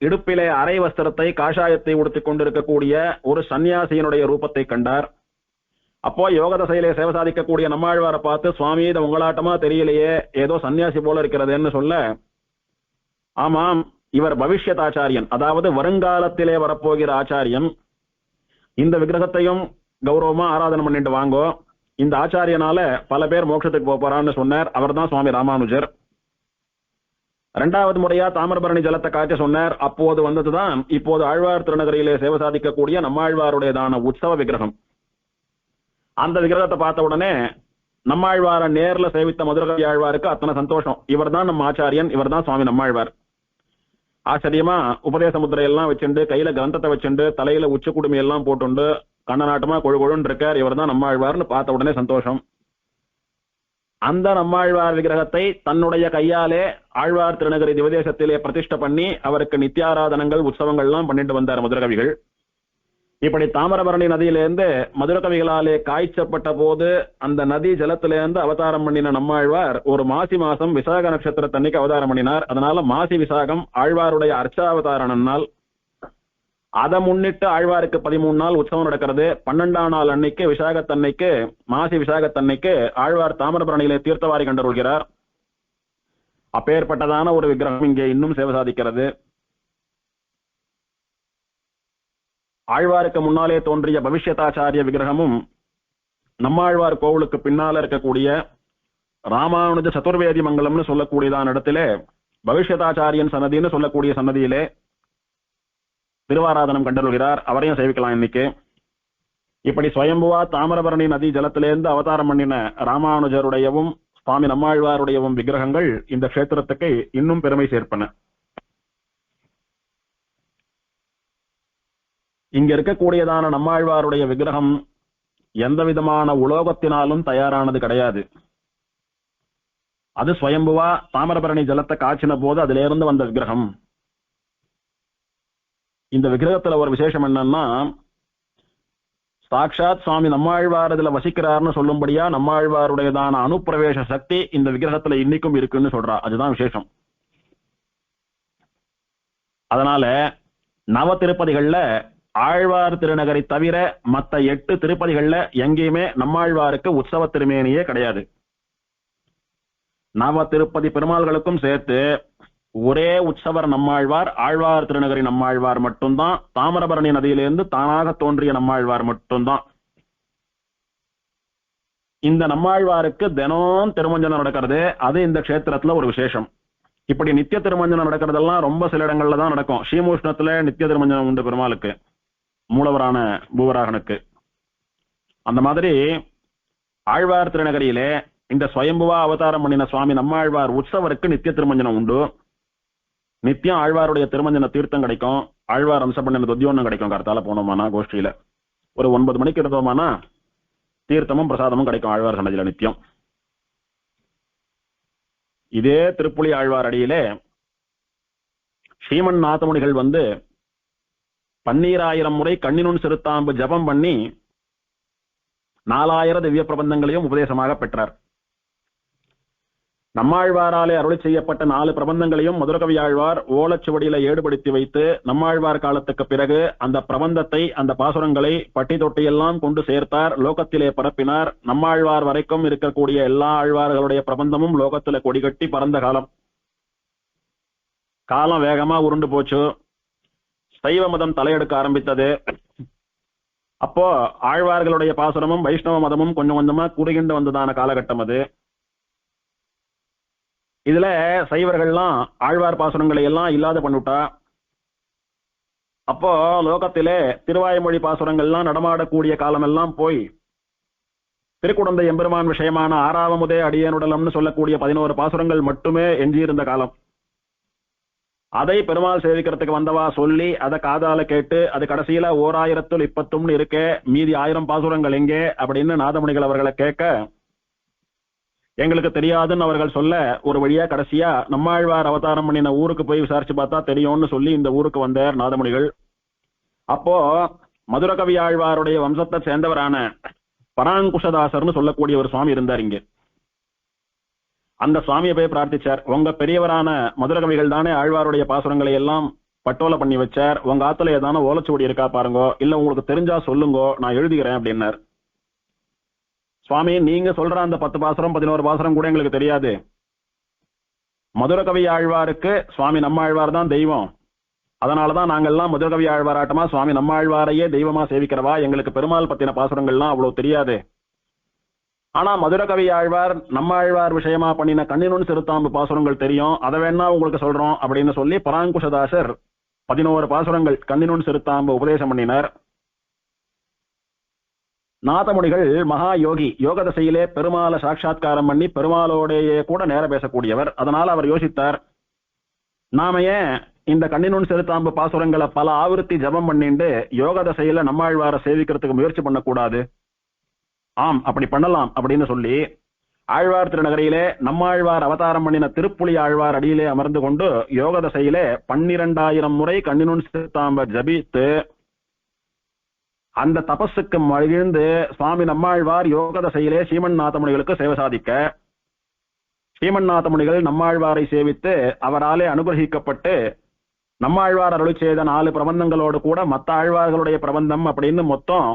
S1: இடுப்பிலே அரை வஸ்திரத்தை காஷாயத்தை உடுத்திக் கொண்டிருக்கக்கூடிய ஒரு சன்னியாசியினுடைய ரூபத்தை கண்டார். அப்போ யோக தசையிலே சேவை சாதிக்கக்கூடிய நம்மாழ்வாரை பார்த்து, சுவாமி இதை உங்களாட்டமா தெரியலையே, ஏதோ சன்னியாசி போல இருக்கிறதுன்னு சொல்ல, ஆமாம் இவர் பவிஷ்யத் ஆச்சாரியன், அதாவது வருங்காலத்திலே வரப்போகிற ஆச்சாரியன். இந்த விக்கிரகத்தையும் கௌரவமா ஆராதனை பண்ணிட்டு வாங்கோ, இந்த ஆச்சாரியனால பல பேர் மோட்சத்துக்கு போறான்னு சொன்னார். அவர் தான் சுவாமி ராமானுஜர். 2வது முறையா தாமிரபரணி ஜலத்தை காய்ச்ச சொன்னார். அப்போது வந்ததுதான் இப்போது ஆழ்வார் திருநகரியிலே சேவை சாதிக்கக்கூடிய நம்மாழ்வாருடையதான உற்சவ விக்கிரகம். அந்த விக்கிரகத்தை பார்த்த உடனே நம்மாழ்வார நேர்ல சேவித்த மதுரகவி ஆழ்வாருக்கு அத்தனை சந்தோஷம். இவர் தான் நம்ம ஆச்சாரியன், இவர் தான் சுவாமி நம்மாழ்வார். ஆச்சரியமா உபதேச முத்திரையெல்லாம் வச்சுண்டு, கையில கிரந்தத்தை வச்சுண்டு, தலையில உச்ச குடுமி எல்லாம் போட்டுண்டு கண்ணநாட்டமா கொழுகொழுன்னு இருக்கார். இவர் தான் நம்மாழ்வார்னு பார்த்த உடனே சந்தோஷம். அந்த நம்மாழ்வார் விக்கிரகத்தை தன்னுடைய கையாலே ஆழ்வார் திருநகரி திவதேசத்திலே பிரதிஷ்டை பண்ணி அவருக்கு நித்தியாராதனங்கள் உற்சவங்கள்லாம் பண்ணிட்டு வந்தார் மதுரகவிகள். இப்படி தாமிரபரணி நதியிலிருந்து மதுரகவிகளாலே காய்ச்சப்பட்ட போது அந்த நதி ஜலத்திலிருந்து அவதாரம் பண்ணின நம்மாழ்வார் ஒரு மாசி மாசம் விசாக நட்சத்திரத்தன்னைக்கு அவதாரம் பண்ணினார். அதனால மாசி விசாகம் ஆழ்வாருடைய அர்ச்சாவதார நாள். அதை முன்னிட்டு ஆழ்வாருக்கு 13 நாள் உற்சவம் நடக்கிறது. 12ஆம் நாள் அன்னைக்கு விசாகத்தன்னைக்கு, மாசி விசாகத்தன்னைக்கு ஆழ்வார் தாமிரபரணியிலே தீர்த்தவாரி கண்டருள்கிறார். அப்பேற்பட்டதான ஒரு விக்கிரகம் இங்கே இன்னும் சேவை சாதிக்கிறது. ஆழ்வாருக்கு முன்னாலே தோன்றிய பவிஷ்யதாச்சாரிய விக்கிரகமும் நம்மாழ்வார் கோவிலுக்கு பின்னால இருக்கக்கூடிய ராமானுஜ சதுர்வேதி மங்கலம்னு சொல்லக்கூடியதான இடத்திலே பவிஷ்யதாச்சாரியன் சன்னதின்னு சொல்லக்கூடிய சன்னதியிலே திருவாராதனம் கண்டருள்கிறார். அவரையும் சேவிக்கலாம் இன்னைக்கு. இப்படி ஸ்வயம்புவா தாமிரபரணி நதி ஜலத்திலிருந்து அவதாரம் பண்ணின ராமானுஜருடையவும் சுவாமி நம்மாழ்வாருடையவும் விக்கிரகங்கள் இந்த கஷேத்திரத்துக்கு இன்னும் பெருமை சேர்ப்பன. இங்க இருக்கக்கூடியதான நம்மாழ்வாருடைய விக்கிரகம் எந்த விதமான உலோகத்தினாலும் தயாரானது கிடையாது. அது ஸ்வயம்புவா தாமிரபரணி ஜலத்தை காய்ச்சின போது அதில இருந்து வந்த விக்கிரகம். இந்த விக்கிரகத்துல ஒரு விசேஷம் என்னன்னா, சாட்சாத் சுவாமி நம்மாழ்வார் இதுல வசிக்கிறார்னு சொல்லும்படியா நம்மாழ்வாருடையதான அனுப்பிரவேச சக்தி இந்த விக்கிரகத்துல இன்னைக்கும் இருக்குன்னு சொல்றா. அதுதான் விசேஷம். அதனால நவ திருப்பதிகள்ல ஆழ்வார் திருநகரை தவிர மற்ற 8 திருப்பதிகள்ல எங்கேயுமே நம்மாழ்வாருக்கு உற்சவ திருமேனியே கிடையாது. நவ திருப்பதி பெருமாள்களுக்கும் சேர்த்து ஒரே உற்சவர் நம்மாழ்வார், ஆழ்வார் திருநகரி நம்மாழ்வார் மட்டும்தான். தாமிரபரணி நதியிலிருந்து தானாக தோன்றிய நம்மாழ்வார் மட்டும்தான். இந்த நம்மாழ்வாருக்கு தினம் திருமஞ்சனம் நடக்கிறது. அது இந்த க்ஷேத்திரத்துல ஒரு விசேஷம். இப்படி நித்திய திருமஞ்சனம் நடக்கிறதெல்லாம் ரொம்ப சில இடங்கள்ல தான் நடக்கும். ஸ்ரீமுஷ்ணத்துல நித்திய திருமஞ்சனம் உண்டு பெருமாளுக்கு, மூலவரான பூவராகனுக்கு. அந்த மாதிரி ஆழ்வார் திருநகரியிலே இந்த ஸ்வயம்புவா அவதாரம் பண்ணின சுவாமி நம்மாழ்வார் உற்சவருக்கு நித்திய திருமஞ்சனம் உண்டு. நித்தியம் ஆழ்வாருடைய திருமஞ்சன தீர்த்தம் கிடைக்கும். ஆழ்வார் அம்சம் பண்ணின தொத்தியோன்னம் கிடைக்கும். கருத்தால போனோமானா கோஷ்டியில ஒரு 9 மணிக்கு இருந்தோமானா தீர்த்தமும் பிரசாதமும் கிடைக்கும் ஆழ்வார் சன்னதியில நித்தியம். இதே திருப்புலி ஆழ்வார் அடியிலே ஸ்ரீமன் நாதமுனிகள் 12,000 முறை கண்ணினுன் சிறுத்தாம்பு ஜபம் பண்ணி 4000 திவ்ய பிரபந்தங்களையும் உபதேசமாக பெற்றார். நம்மாழ்வாராலே அருளி செய்யப்பட்ட 4 பிரபந்தங்களையும் மதுரகவி ஆழ்வார் ஓலச்சுவடியில ஏடுபடுத்தி வைத்து நம்மாழ்வார் காலத்துக்கு பிறகு அந்த பிரபந்தத்தை, அந்த பாசுரங்களை பட்டி தொட்டியெல்லாம் கொண்டு சேர்த்தார், லோகத்திலே பரப்பினார். நம்மாழ்வார் வரைக்கும் இருக்கக்கூடிய எல்லா ஆழ்வார்களுடைய பிரபந்தமும் லோகத்தில கொடிகட்டி பறந்த காலம். காலம் வேகமா உருண்டு போச்சு. சைவ மதம் தலையெடுக்க ஆரம்பித்தது. அப்போ ஆழ்வார்களுடைய பாசுரமும் வைஷ்ணவ மதமும் கொஞ்சம் கொஞ்சமா குறுகிண்டு வந்ததான காலகட்டம் அது. இதுல சைவர்கள்லாம் ஆழ்வார் பாசுரங்களை எல்லாம் இல்லாத பண்ணிவிட்டா. அப்போ லோகத்திலே திருவாய்மொழி பாசுரங்கள்லாம் நடமாடக்கூடிய காலமெல்லாம் போய் திருக்குடந்தை எம்பெருமான் விஷயமான ஆறாவமுதே அடியனுடலம்னு சொல்லக்கூடிய 11 பாசுரங்கள் மட்டுமே எஞ்சியிருந்த காலம். அதை பெருமாள் சேவிக்கிறதுக்கு வந்தவா சொல்லி அதை காதால கேட்டு அது கடைசியில 1020 இருக்கே, மீதி 1000 பாசுரங்கள் எங்கே அப்படின்னு நாதமுனிகள் அவர்களை கேட்க, எங்களுக்கு தெரியாதுன்னு அவர்கள் சொல்ல, ஒரு வழியா கடைசியா நம்மாழ்வார் அவதாரம் பண்ணின ஊருக்கு போய் விசாரிச்சு பார்த்தா தெரியும்னு சொல்லி இந்த ஊருக்கு வந்தார் நாதமுனிகள். அப்போ மதுரகவி ஆழ்வாருடைய வம்சத்தை சேர்ந்தவரான பராங்குஷதாசர்னு சொல்லக்கூடிய ஒரு சுவாமி இருந்தார் இங்க. அந்த சுவாமியை போய் பிரார்த்திச்சார். உங்க பெரியவரான மதுரகவிகள் தானே ஆழ்வாருடைய பாசுரங்களை எல்லாம் பட்டோலை பண்ணி வச்சார், உங்க ஆத்துல ஏதான ஓலச்சுவடி இருக்கா பாருங்கோ, இல்ல உங்களுக்கு தெரிஞ்சா சொல்லுங்கோ, நான் எழுதுகிறேன் அப்படின்னார். சுவாமி, நீங்க சொல்ற அந்த 10 பாசுரம் 11 பாசுரம் கூட எங்களுக்கு தெரியாது. மதுரகவி ஆழ்வாருக்கு சுவாமி நம்மாழ்வார் தான் தெய்வம். அதனாலதான் நாங்கெல்லாம் மதுரகவி ஆழ்வாராட்டமா சுவாமி நம்மாழ்வாரையே தெய்வமா சேவிக்கிறவா. எங்களுக்கு பெருமாள் பத்தின பாசுரங்கள்லாம் அவ்வளவு தெரியாது. ஆனா மதுரகவி ஆழ்வார் நம்மாழ்வார் விஷயமா பண்ணின கண்ணினுன் சிறுத்தாம்பு பாசுரங்கள் தெரியும், அதை வேணா உங்களுக்கு சொல்றோம் அப்படின்னு சொல்லி பராங்குஷதாசர் 11 பாசுரங்கள் கண்ணினுன் சிறுத்தாம்பு உபதேசம் பண்ணினார். நாதமுனிகள் மகா யோகி, யோக தசையிலே பெருமாளை சாட்சா்காரம் பண்ணி பெருமாளோடையே கூட நேர பேசக்கூடியவர். அதனால அவர் யோசித்தார், நாம ஏன் இந்த கண்ணினுன் சிறுத்தாம்பு பாசுரங்களை பல ஆவர்த்தி ஜபம் பண்ணிட்டு யோக தசையில நம்மாழ்வாரை சேவிக்கிறதுக்கு முயற்சி பண்ணக்கூடாது? ஆம், அப்படி பண்ணலாம் அப்படின்னு சொல்லி ஆழ்வார் திருநகரியிலே நம்மாழ்வார் அவதாரம் பண்ணின திருப்புலி ஆழ்வார் அடியிலே அமர்ந்து கொண்டு யோக தசையிலே 12,000 முறை கண்ணினுன் சிறுத்தாம்ப ஜபித்து அந்த தபஸுக்கு மகிழ்ந்து சுவாமி நம்மாழ்வார் யோக தசையிலே ஸ்ரீமன் நாதமுனிகளுக்கு சேவை சாதிக்க, ஸ்ரீமன் நாதமுனிகள் நம்மாழ்வாரை சேவித்து அவராலே அனுகிரகிக்கப்பட்டு நம்மாழ்வார் அருளி செய்த 4 பிரபந்தங்களோடு கூட மத்த ஆழ்வார்களுடைய பிரபந்தம் அப்படின்னு மொத்தம்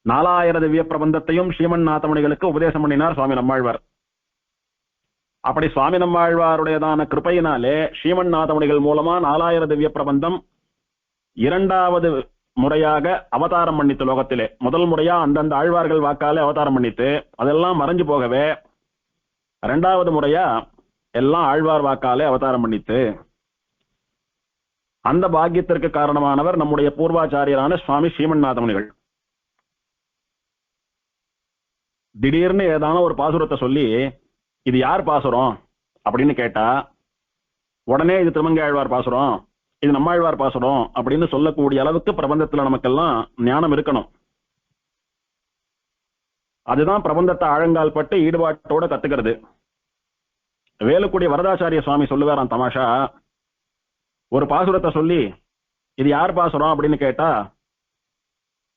S1: 4000 திவ்ய பிரபந்தத்தையும் ஸ்ரீமன் நாதமுனிகளுக்கு உபதேசம் பண்ணினார் சுவாமி நம்மாழ்வார். அப்படி சுவாமி நம்மாழ்வாருடையதான கிருபையினாலே ஸ்ரீமன் நாதமுனிகள் மூலமா 4000 திவ்ய பிரபந்தம் 2வது முறையாக அவதாரம் பண்ணித்து லோகத்திலே. முதல் முறையா அந்தந்த ஆழ்வார்கள் வாக்காலே அவதாரம் பண்ணித்து அதெல்லாம் மறைஞ்சு போகவே 2வது முறையா எல்லாம் ஆழ்வார் வாக்காலே அவதாரம் பண்ணித்து. அந்த பாக்கியத்திற்கு காரணமானவர் நம்முடைய பூர்வாச்சாரியரான சுவாமி ஸ்ரீமன் நாதமுனிகள். திடீர்னு ஏதான ஒரு பாசுரத்தை சொல்லி இது யார் பாசுரம் அப்படின்னு கேட்டா உடனே இது திருமங்கை ஆழ்வார் பாசுரம், இது நம்மாழ்வார் பாசுரம் அப்படின்னு சொல்லக்கூடிய அளவுக்கு பிரபந்தத்துல நமக்கெல்லாம் ஞானம் இருக்கணும். அதுதான் பிரபந்தத்தை ஆழங்கால் பட்டு ஈடுபாட்டோட கத்துக்கிறது. வேலுக்குடி வரதாச்சாரிய சுவாமி சொல்லுவாராம் தமாஷா, ஒரு பாசுரத்தை சொல்லி இது யார் பாசுரம் அப்படின்னு கேட்டா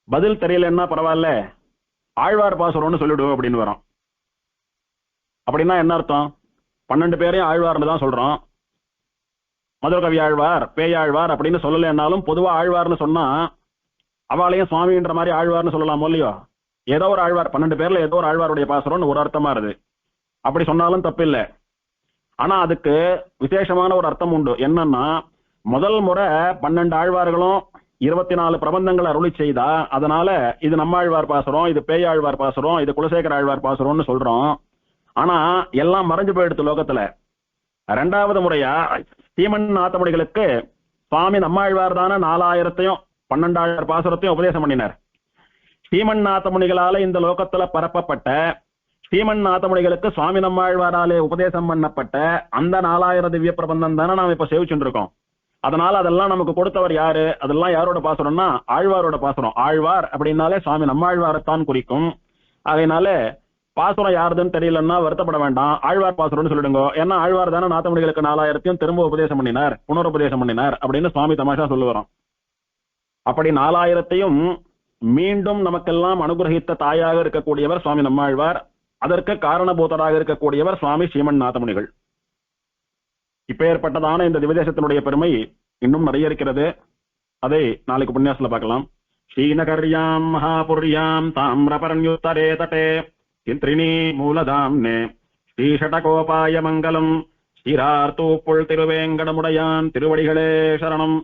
S1: பதில் தெரியலன்னா பரவாயில்ல, ஆழ்வார் பாசுரம்னு சொல்லிடுவோம் அப்படின்னு வரோம். அப்படின்னா என்ன அர்த்தம்? 12 பேரையும் ஆழ்வார்னு தான் சொல்றோம். மதுரகவி ஆழ்வார், பேயாழ்வார் அப்படின்னு சொல்லலைன்னாலும் பொதுவா ஆழ்வார்னு சொன்னா அவளையும் சுவாமின்ற மாதிரி ஆழ்வார்னு சொல்லலாம் இல்லையோ? ஏதோ ஒரு ஆழ்வார், 12 பேர்ல ஏதோ ஒரு ஆழ்வாருடைய பாசுரம்னு ஒரு அர்த்தமா இருது. அப்படி சொன்னாலும் தப்பில்லை. ஆனா அதுக்கு விசேஷமான ஒரு அர்த்தம் உண்டு. என்னன்னா, முதல் முறை 12 ஆழ்வார்களும் 24 பிரபந்தங்களை அருளி செய்தா, அதனால இது நம்மாழ்வார் பாசுரம், இது பேயாழ்வார் பாசுரம், இது குலசேகர ஆழ்வார் பாசுரம்னு சொல்றோம். ஆனா எல்லாம் மறைஞ்சு போயிடுத்து லோகத்துல. 2வது முறையா ஸ்ரீமன் நாத்தமணிகளுக்கு சுவாமி நம்மாழ்வார் தானே 4000த்தையும் 12,000 பாசுரத்தையும் உபதேசம் பண்ணினார். ஸ்ரீமன் நாத்தமுனிகளால இந்த லோகத்துல பரப்பப்பட்ட, ஸ்ரீமன் நாத்தமுனிகளுக்கு சுவாமி நம்மாழ்வாராலே உபதேசம் பண்ணப்பட்ட அந்த 4000 திவ்ய பிரபந்தம் தானே நாம இப்ப சேவிச்சுட்டு இருக்கோம். அதனால அதெல்லாம் நமக்கு கொடுத்தவர் யாரு? அதெல்லாம் யாரோட பாசுரம்னா ஆழ்வாரோட பாசுரம். ஆழ்வார் அப்படின்னாலே சுவாமி நம்மாழ்வாரத்தான் குறிக்கும். அதனால பாசுரம் யாருதுன்னு தெரியலன்னா வருத்தப்பட வேண்டாம், ஆழ்வார் பாசுரம்னு சொல்லிடுங்க. ஏன்னா ஆழ்வார் தானே நாத்தமுனிகளுக்கு 4000த்தையும் திரும்ப உபதேசம் பண்ணினார், புனருபதேசம் பண்ணினார் அப்படின்னு சுவாமி தமாஷா சொல்லுவாராம். அப்படி 4000த்தையும் மீண்டும் நமக்கெல்லாம் அனுகிரகித்த தாயாக இருக்கக்கூடியவர் சுவாமி நம்மாழ்வார். அதற்கு காரணபூதராக இருக்கக்கூடியவர் சுவாமி ஸ்ரீமன் நாதமுனிகள். இப்பேற்பட்டதான இந்த திவதேசத்தினுடைய பெருமை இன்னும் நிறைய இருக்கிறது. அதை நாளைக்கு உபன்யாசத்துல பார்க்கலாம். ஸ்ரீநகர்யாம் மகாபுர்யாம் தாமிரபரண்யுத்தரே தட்டே சிந்திரிணி மூலதாம்னே ஸ்ரீஷடகோபாய மங்கலம். ஸ்ரீரார்த்தூப்புள் திருவேங்கடமுடையான் திருவடிகளே சரணம்.